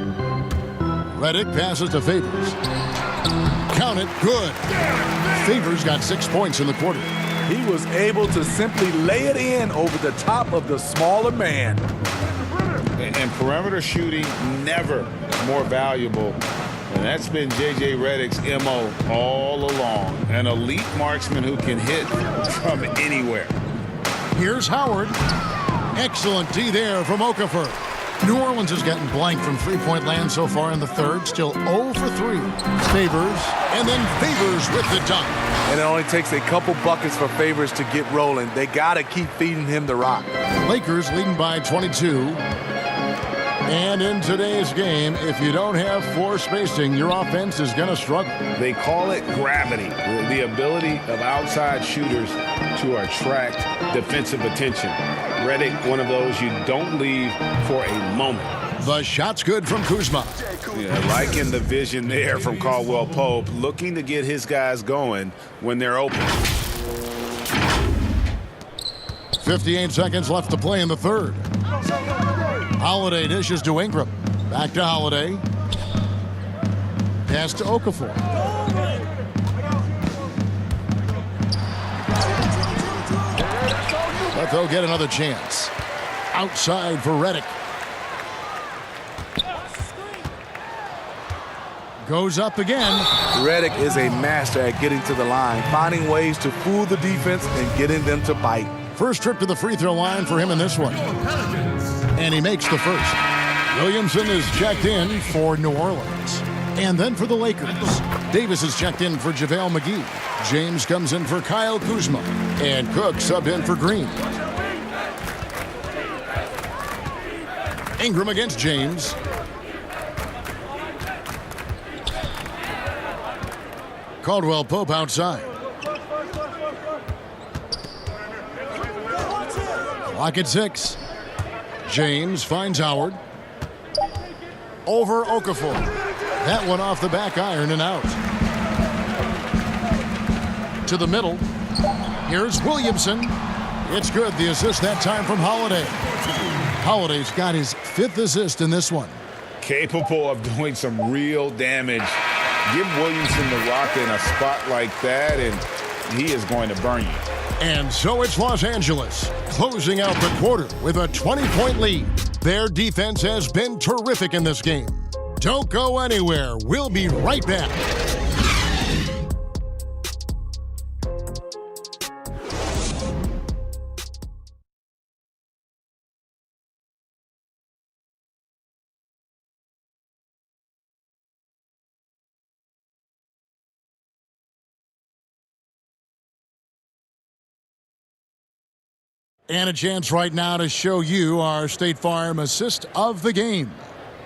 Reddick passes to Favors. Count it, good. Favors got 6 points in the quarter. He was able to simply lay it in over the top of the smaller man. And perimeter shooting never more valuable. And that's been J.J. Redick's M.O. all along. An elite marksman who can hit from anywhere. Here's Howard. Excellent D there from Okafor. New Orleans has gotten blank from three-point land so far in the third. Still 0 for 3. Favors, and then Favors with the dunk. And it only takes a couple buckets for Favors to get rolling. They got to keep feeding him the rock. Lakers leading by 22. And in today's game, if you don't have floor spacing, your offense is going to struggle. They call it gravity, the ability of outside shooters to attract defensive attention. Reddick, one of those you don't leave for a moment. The shot's good from Kuzma. Yeah, liking the vision there from Caldwell Pope, looking to get his guys going when they're open. 58 seconds left to play in the third. Holiday dishes to Ingram. Back to Holiday. Pass to Okafor. But they'll get another chance. Outside for Reddick. Goes up again. Reddick is a master at getting to the line, finding ways to fool the defense and getting them to bite. First trip to the free throw line for him in this one. And he makes the first. Williamson is checked in for New Orleans. And then for the Lakers. Davis is checked in for JaVale McGee. James comes in for Kyle Kuzma. And Cook subbed in for Green. Ingram against James. Caldwell Pope outside. Clock at 6. James finds Howard. Over Okafor. That one off the back iron and out. To the middle. Here's Williamson. It's good. The assist that time from Holiday. Holiday's got his 5th assist in this one. Capable of doing some real damage. Give Williamson the rock in a spot like that, and he is going to burn you. And so it's Los Angeles, closing out the quarter with a 20-point lead. Their defense has been terrific in this game. Don't go anywhere. We'll be right back. And a chance right now to show you our State Farm assist of the game.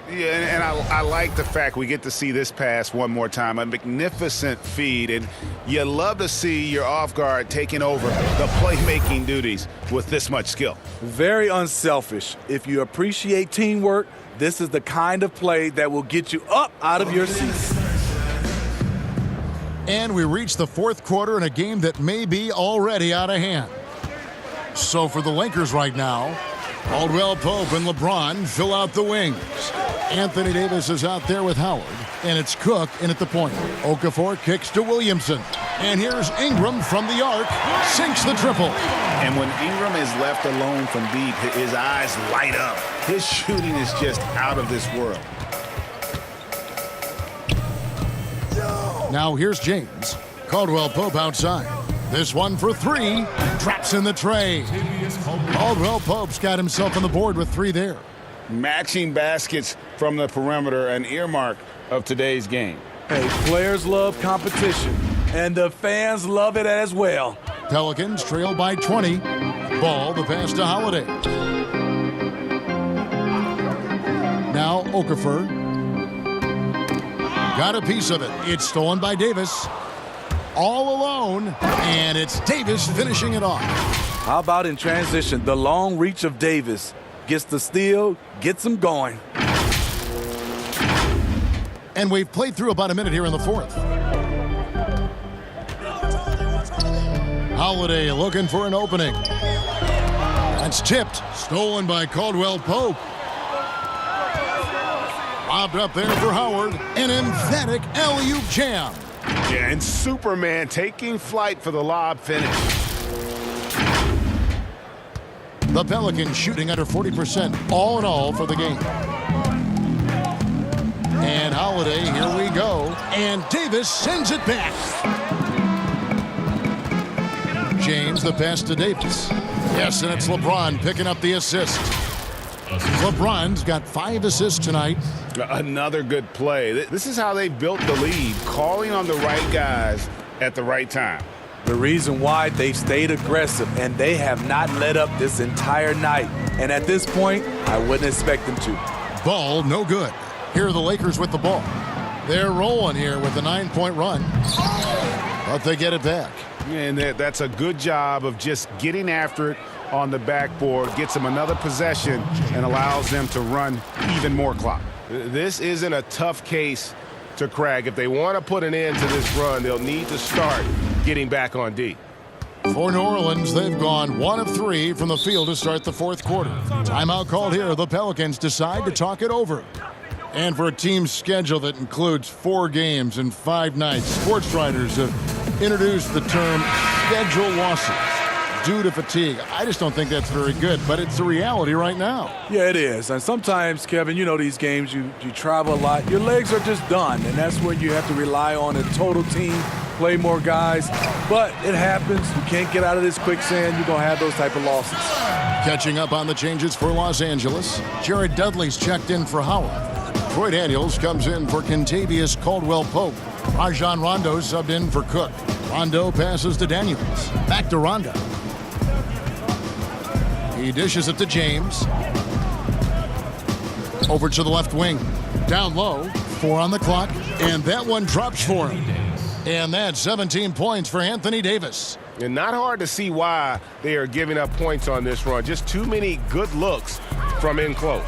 Yeah, and I like the fact we get to see this pass one more time. A magnificent feed, and you love to see your off guard taking over the playmaking duties with this much skill. Very unselfish. If you appreciate teamwork, this is the kind of play that will get you up out of your seat. And we reach the fourth quarter in a game that may be already out of hand. So for the Lakers right now, Caldwell Pope and LeBron fill out the wings. Anthony Davis is out there with Howard, and it's Cook in at the point. Okafor kicks to Williamson. And here's Ingram from the arc, sinks the triple. And when Ingram is left alone from deep, his eyes light up. His shooting is just out of this world. Now here's James. Caldwell Pope outside. This one for three. Traps in the tray. Caldwell Pope's got himself on the board with three there. Matching baskets from the perimeter, an earmark of today's game. Hey, players love competition, and the fans love it as well. Pelicans trail by 20. Ball, the pass to Holiday. Now Okafor. Got a piece of it. It's stolen by Davis. All alone, and it's Davis finishing it off. How about in transition, the long reach of Davis gets the steal, gets him going. And we've played through about a minute here in the fourth. Holiday looking for an opening. That's tipped, stolen by Caldwell Pope. Lobbed up there for Howard, an emphatic alley-oop jam. Yeah, and Superman taking flight for the lob finish. The Pelicans shooting under 40% all in all for the game. And Holiday, here we go. And Davis sends it back. James, the pass to Davis. Yes, and it's LeBron picking up the assist. LeBron's got 5 assists tonight. Another good play. This is how they built the lead, calling on the right guys at the right time. The reason why they've stayed aggressive, and they have not let up this entire night. And at this point, I wouldn't expect them to. Ball, no good. Here are the Lakers with the ball. They're rolling here with a 9-point run. But they get it back. And that's a good job of just getting after it on the backboard, gets them another possession, and allows them to run even more clock. This isn't a tough case to crack. If they want to put an end to this run, they'll need to start getting back on D. For New Orleans, they've gone 1 of 3 from the field to start the fourth quarter. Timeout called here. The Pelicans decide to talk it over. And for a team's schedule that includes 4 games and 5 nights, sports writers have introduced the term schedule losses due to fatigue. I just don't think that's very good, but it's the reality right now. Yeah, it is. And sometimes, Kevin, you know these games, you travel a lot. Your legs are just done, and that's when you have to rely on a total team, play more guys. But it happens. You can't get out of this quicksand. You're going to have those type of losses. Catching up on the changes for Los Angeles, Jared Dudley's checked in for Howard. Troy Daniels comes in for Kentavious Caldwell-Pope. Rajon Rondo subbed in for Cook. Rondo passes to Daniels. Back to Rondo. He dishes it to James. Over to the left wing. Down low. 4 on the clock. And that one drops for him. And that's 17 points for Anthony Davis. And not hard to see why they are giving up points on this run. Just too many good looks from in close.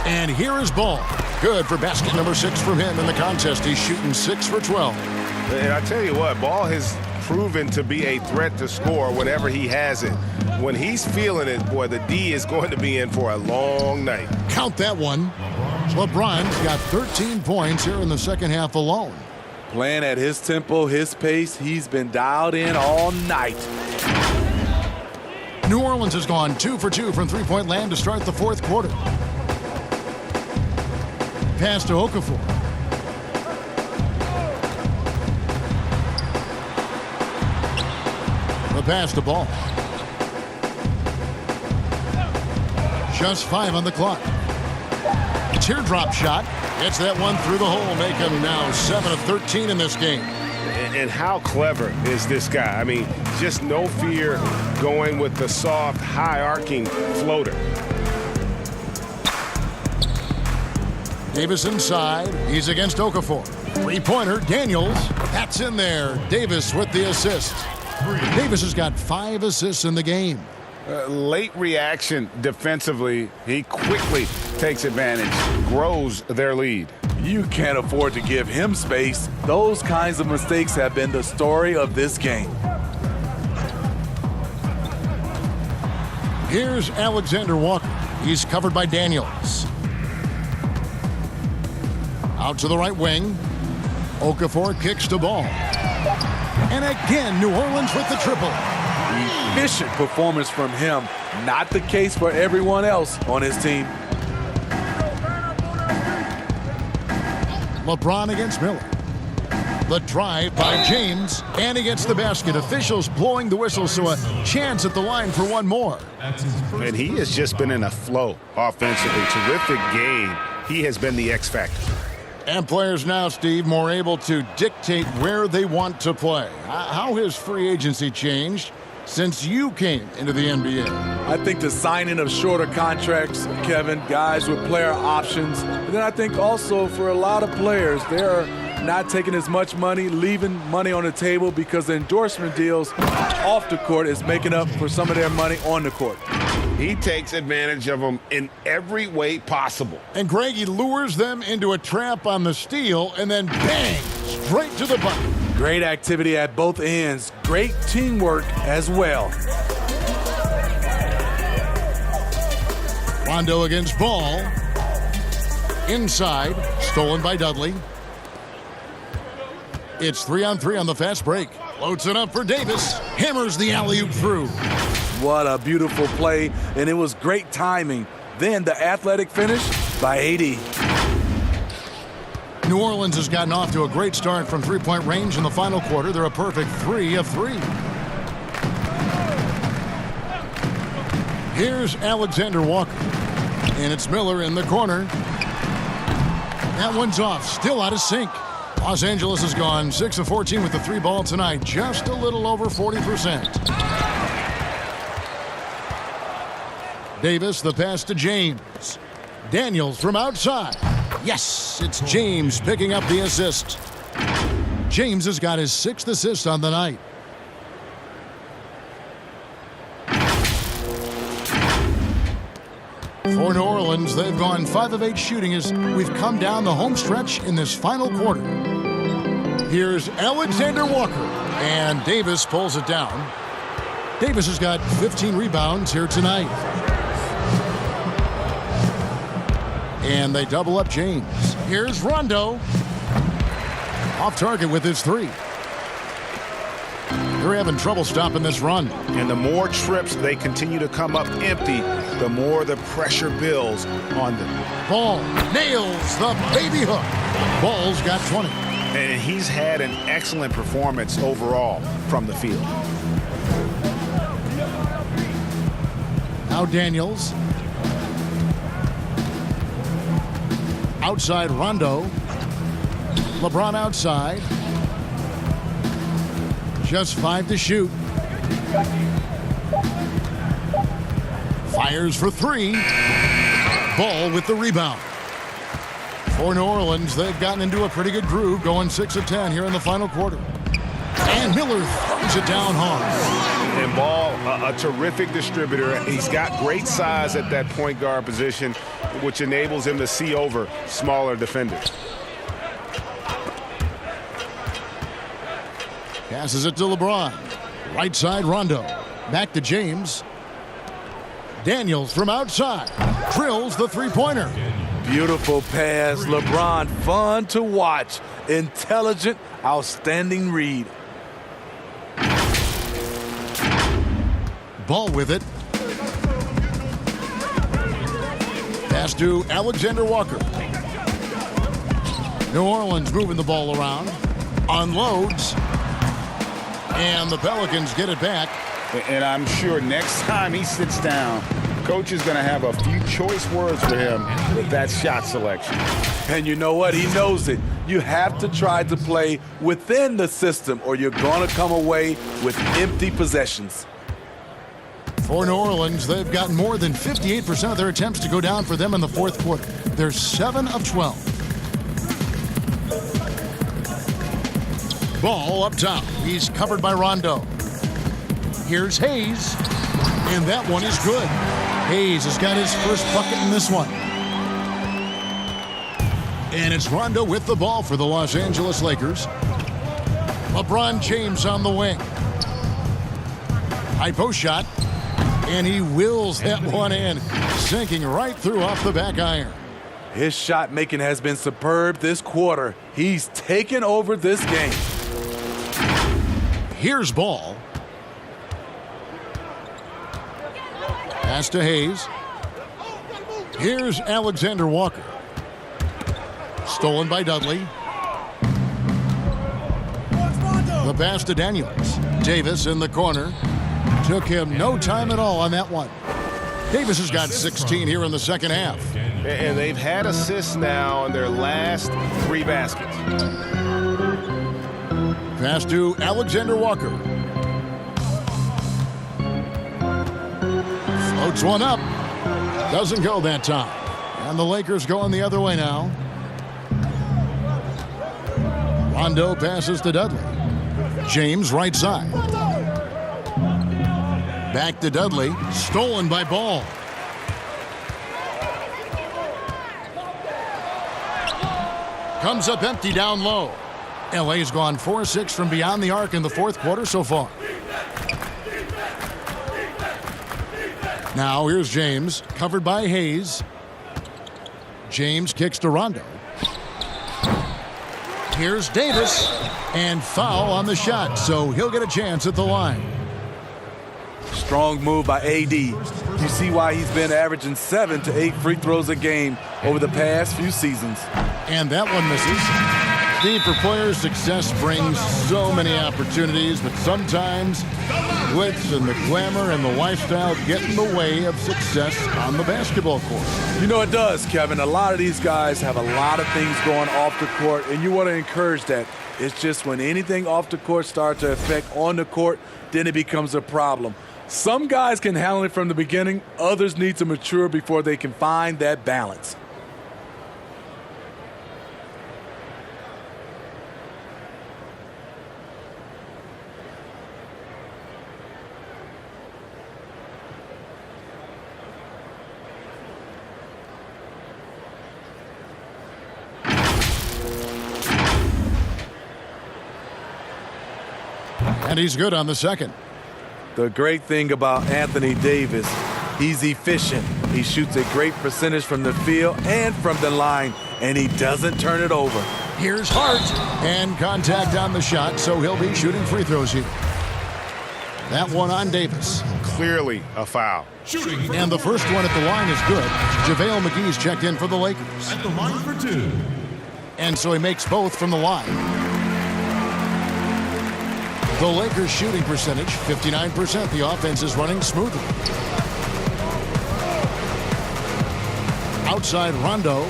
And here is Ball. Good for basket number 6 from him in the contest. He's shooting 6 for 12. And I tell you what, Ball has proven to be a threat to score whenever he has it. When he's feeling it, boy, the D is going to be in for a long night. Count that one. LeBron's got 13 points here in the second half alone. Playing at his tempo, his pace, he's been dialed in all night. New Orleans has gone 2 for 2 from three-point land to start the fourth quarter. Pass to Okafor. The pass to Ball. Just 5 on the clock. Teardrop shot. Gets that one through the hole. Make him now 7 of 13 in this game. And how clever is this guy? I mean, just no fear going with the soft, high-arcing floater. Davis inside. He's against Okafor. Three-pointer, Daniels. That's in there. Davis with the assist. Davis has got 5 assists in the game. Late reaction defensively. He quickly takes advantage, grows their lead. You can't afford to give him space. Those kinds of mistakes have been the story of this game. Here's Alexander Walker. He's covered by Daniels. Out to the right wing. Okafor kicks the ball. And again, New Orleans with the triple. Efficient performance from him. Not the case for everyone else on his team. LeBron against Miller. The drive by James, and he gets the basket. Officials blowing the whistle, so a chance at the line for one more. And he has just been in a flow offensively. Terrific game. He has been the X factor. And players now, Steve, more able to dictate where they want to play. How has free agency changed since you came into the NBA? I think the signing of shorter contracts, Kevin, guys with player options. And then I think also for a lot of players, they're not taking as much money, leaving money on the table because the endorsement deals off the court is making up for some of their money on the court. He takes advantage of them in every way possible. And Greg, he lures them into a trap on the steal and then bang, straight to the bucket. Great activity at both ends. Great teamwork as well. Rondo against Ball. Inside, stolen by Dudley. It's 3-on-3 on the fast break. Floats it up for Davis. Hammers the alley-oop through. What a beautiful play, and it was great timing. Then the athletic finish by AD. New Orleans has gotten off to a great start from three-point range in the final quarter. They're a perfect 3 of 3. Here's Alexander Walker. And it's Miller in the corner. That one's off, still out of sync. Los Angeles has gone 6 of 14 with the 3 ball tonight, just a little over 40%. Davis, the pass to James. Daniels from outside. Yes, it's James picking up the assist. James has got his 6th assist on the night. For New Orleans, they've gone 5 of 8 shooting as we've come down the home stretch in this final quarter. Here's Alexander Walker, and Davis pulls it down. Davis has got 15 rebounds here tonight. And they double up James. Here's Rondo. Off target with his 3. They're having trouble stopping this run. And the more trips they continue to come up empty, the more the pressure builds on them. Ball nails the baby hook. Ball's got 20. And he's had an excellent performance overall from the field. Now Daniels. Outside Rondo. LeBron outside. Just 5 to shoot. Fires for 3. Ball with the rebound. For New Orleans, they've gotten into a pretty good groove, going 6 of 10 here in the final quarter. And Miller throws it down hard. And Ball, a terrific distributor. He's got great size at that point guard position, which enables him to see over smaller defenders. Passes it to LeBron. Right side, Rondo. Back to James. Daniels from outside. Drills the three-pointer. Beautiful pass, LeBron. Fun to watch. Intelligent, outstanding read. Ball with it. Pass to Alexander Walker. New Orleans moving the ball around. Unloads. And the Pelicans get it back. And I'm sure next time he sits down, Coach is going to have a few choice words for him with that shot selection. And you know what? He knows it. You have to try to play within the system or you're going to come away with empty possessions. For New Orleans, they've gotten more than 58% of their attempts to go down for them in the fourth quarter. They're 7 of 12. Ball up top. He's covered by Rondo. Here's Hayes. And that one is good. Hayes has got his first bucket in this one. And it's Rondo with the ball for the Los Angeles Lakers. LeBron James on the wing. High post shot. And he wills that one in, sinking right through off the back iron. His shot making has been superb this quarter. He's taken over this game. Here's Ball. Pass to Hayes. Here's Alexander Walker. Stolen by Dudley. The pass to Daniels. Davis in the corner. Took him no time at all on that one. Davis has got 16 here in the second half. And they've had assists now on their last 3 baskets. Pass to Alexander Walker. Floats one up. Doesn't go that time. And the Lakers going the other way now. Rondo passes to Dudley. James right side. Back to Dudley. Stolen by Ball. Comes up empty down low. L.A.'s gone 4-6 from beyond the arc in the fourth quarter so far. Now here's James, covered by Hayes. James kicks to Rondo. Here's Davis, and foul on the shot, so he'll get a chance at the line. Strong move by AD. You see why he's been averaging 7 to 8 free throws a game over the past few seasons. And that one misses. Steve, for players, success brings so many opportunities, but sometimes glitz and the glamour and the lifestyle get in the way of success on the basketball court. You know it does, Kevin. A lot of these guys have a lot of things going off the court, and you want to encourage that. It's just when anything off the court starts to affect on the court, then it becomes a problem. Some guys can handle it from the beginning. Others need to mature before they can find that balance. And he's good on the second. The great thing about Anthony Davis, he's efficient. He shoots a great percentage from the field and from the line, and he doesn't turn it over. Here's Hart, and contact on the shot, so he'll be shooting free throws here. That one on Davis. Clearly a foul. And the first one at the line is good. JaVale McGee's checked in for the Lakers. At the line for 2. And so he makes both from the line. The Lakers' shooting percentage, 59%. The offense is running smoothly. Outside Rondo.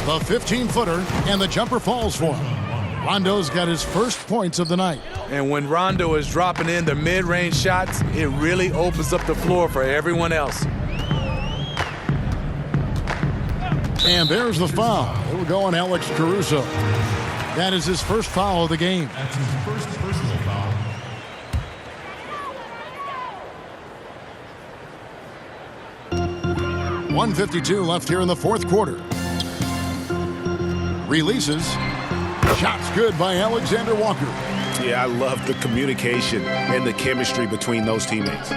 The 15-footer, and the jumper falls for him. Rondo's got his first points of the night. And when Rondo is dropping in the mid-range shots, it really opens up the floor for everyone else. And there's the foul. It will go on Alex Caruso. That is his first foul of the game. That's his first personal foul. .152 left here in the fourth quarter. Releases. Shots good by Alexander Walker. Yeah, I love the communication and the chemistry between those teammates.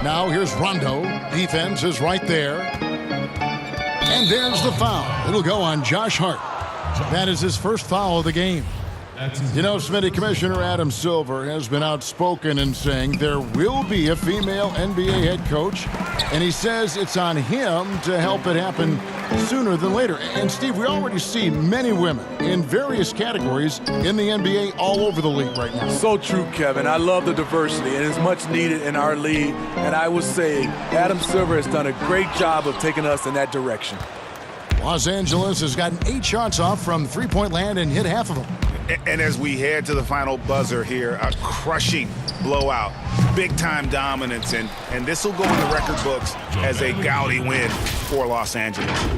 Now here's Rondo. Defense is right there. And there's the foul. It'll go on Josh Hart. That is his first foul of the game. You know, Smitty, Commissioner Adam Silver has been outspoken in saying there will be a female NBA head coach, and he says it's on him to help it happen sooner than later. And, Steve, we already see many women in various categories in the NBA all over the league right now. So true, Kevin. I love the diversity, and it's much needed in our league. And I would say Adam Silver has done a great job of taking us in that direction. Los Angeles has gotten 8 shots off from three-point land and hit half of them. And as we head to the final buzzer here, a crushing blowout, big-time dominance, and this will go in the record books as a gaudy win for Los Angeles.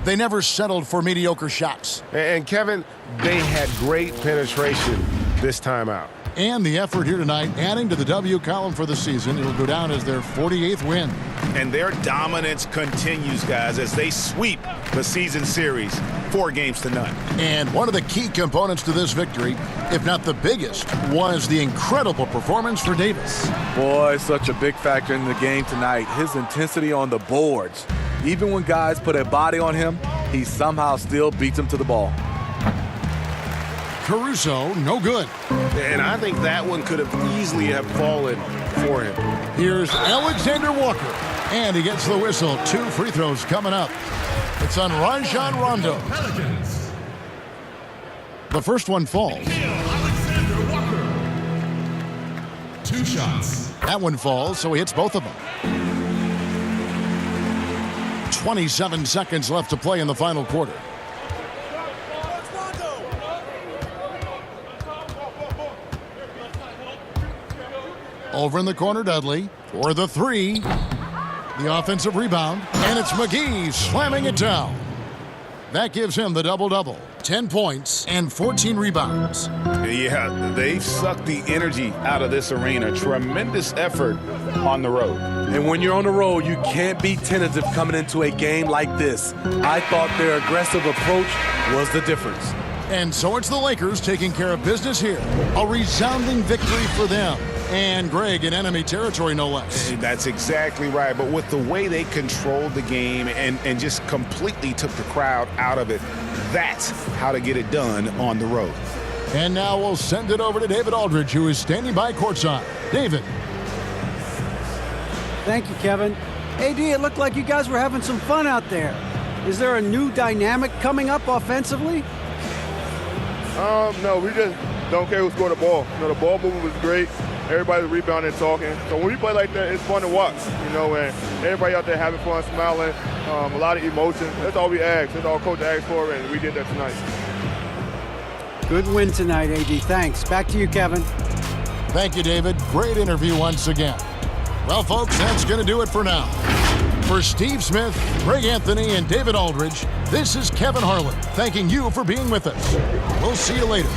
They never settled for mediocre shots. And Kevin, they had great penetration this time out. And the effort here tonight, adding to the W column for the season. It'll go down as their 48th win. And their dominance continues, guys, as they sweep the season series 4-0. And one of the key components to this victory, if not the biggest, was the incredible performance for Davis. Boy, such a big factor in the game tonight. His intensity on the boards. Even when guys put a body on him, he somehow still beats them to the ball. Caruso, no good. And I think that one could have easily have fallen for him. Here's Alexander Walker, and he gets the whistle. 2 free throws coming up. It's on Rajon Rondo. The first one falls. Alexander Walker. 2 shots. That one falls, so he hits both of them. 27 seconds left to play in the final quarter. Over in the corner, Dudley for the 3. The offensive rebound, and it's McGee slamming it down. That gives him the double-double. 10 points and 14 rebounds. Yeah, they've sucked the energy out of this arena. Tremendous effort on the road. And when you're on the road, you can't be tentative coming into a game like this. I thought their aggressive approach was the difference. And so it's the Lakers taking care of business here. A resounding victory for them. And Greg in enemy territory, no less. That's exactly right. But with the way they controlled the game and just completely took the crowd out of it, that's how to get it done on the road. And now we'll send it over to David Aldridge, who is standing by courtside. David. Thank you, Kevin. AD, it looked like you guys were having some fun out there. Is there a new dynamic coming up offensively? No, we just don't care who scored the ball. You know, the ball movement was great. Everybody's rebounding and talking. So when we play like that, it's fun to watch, you know, and everybody out there having fun, smiling, a lot of emotion. That's all we ask. That's all Coach asked for, and we did that tonight. Good win tonight, AD. Thanks. Back to you, Kevin. Thank you, David. Great interview once again. Well, folks, that's going to do it for now. For Steve Smith, Greg Anthony, and David Aldridge, this is Kevin Harlan thanking you for being with us. We'll see you later.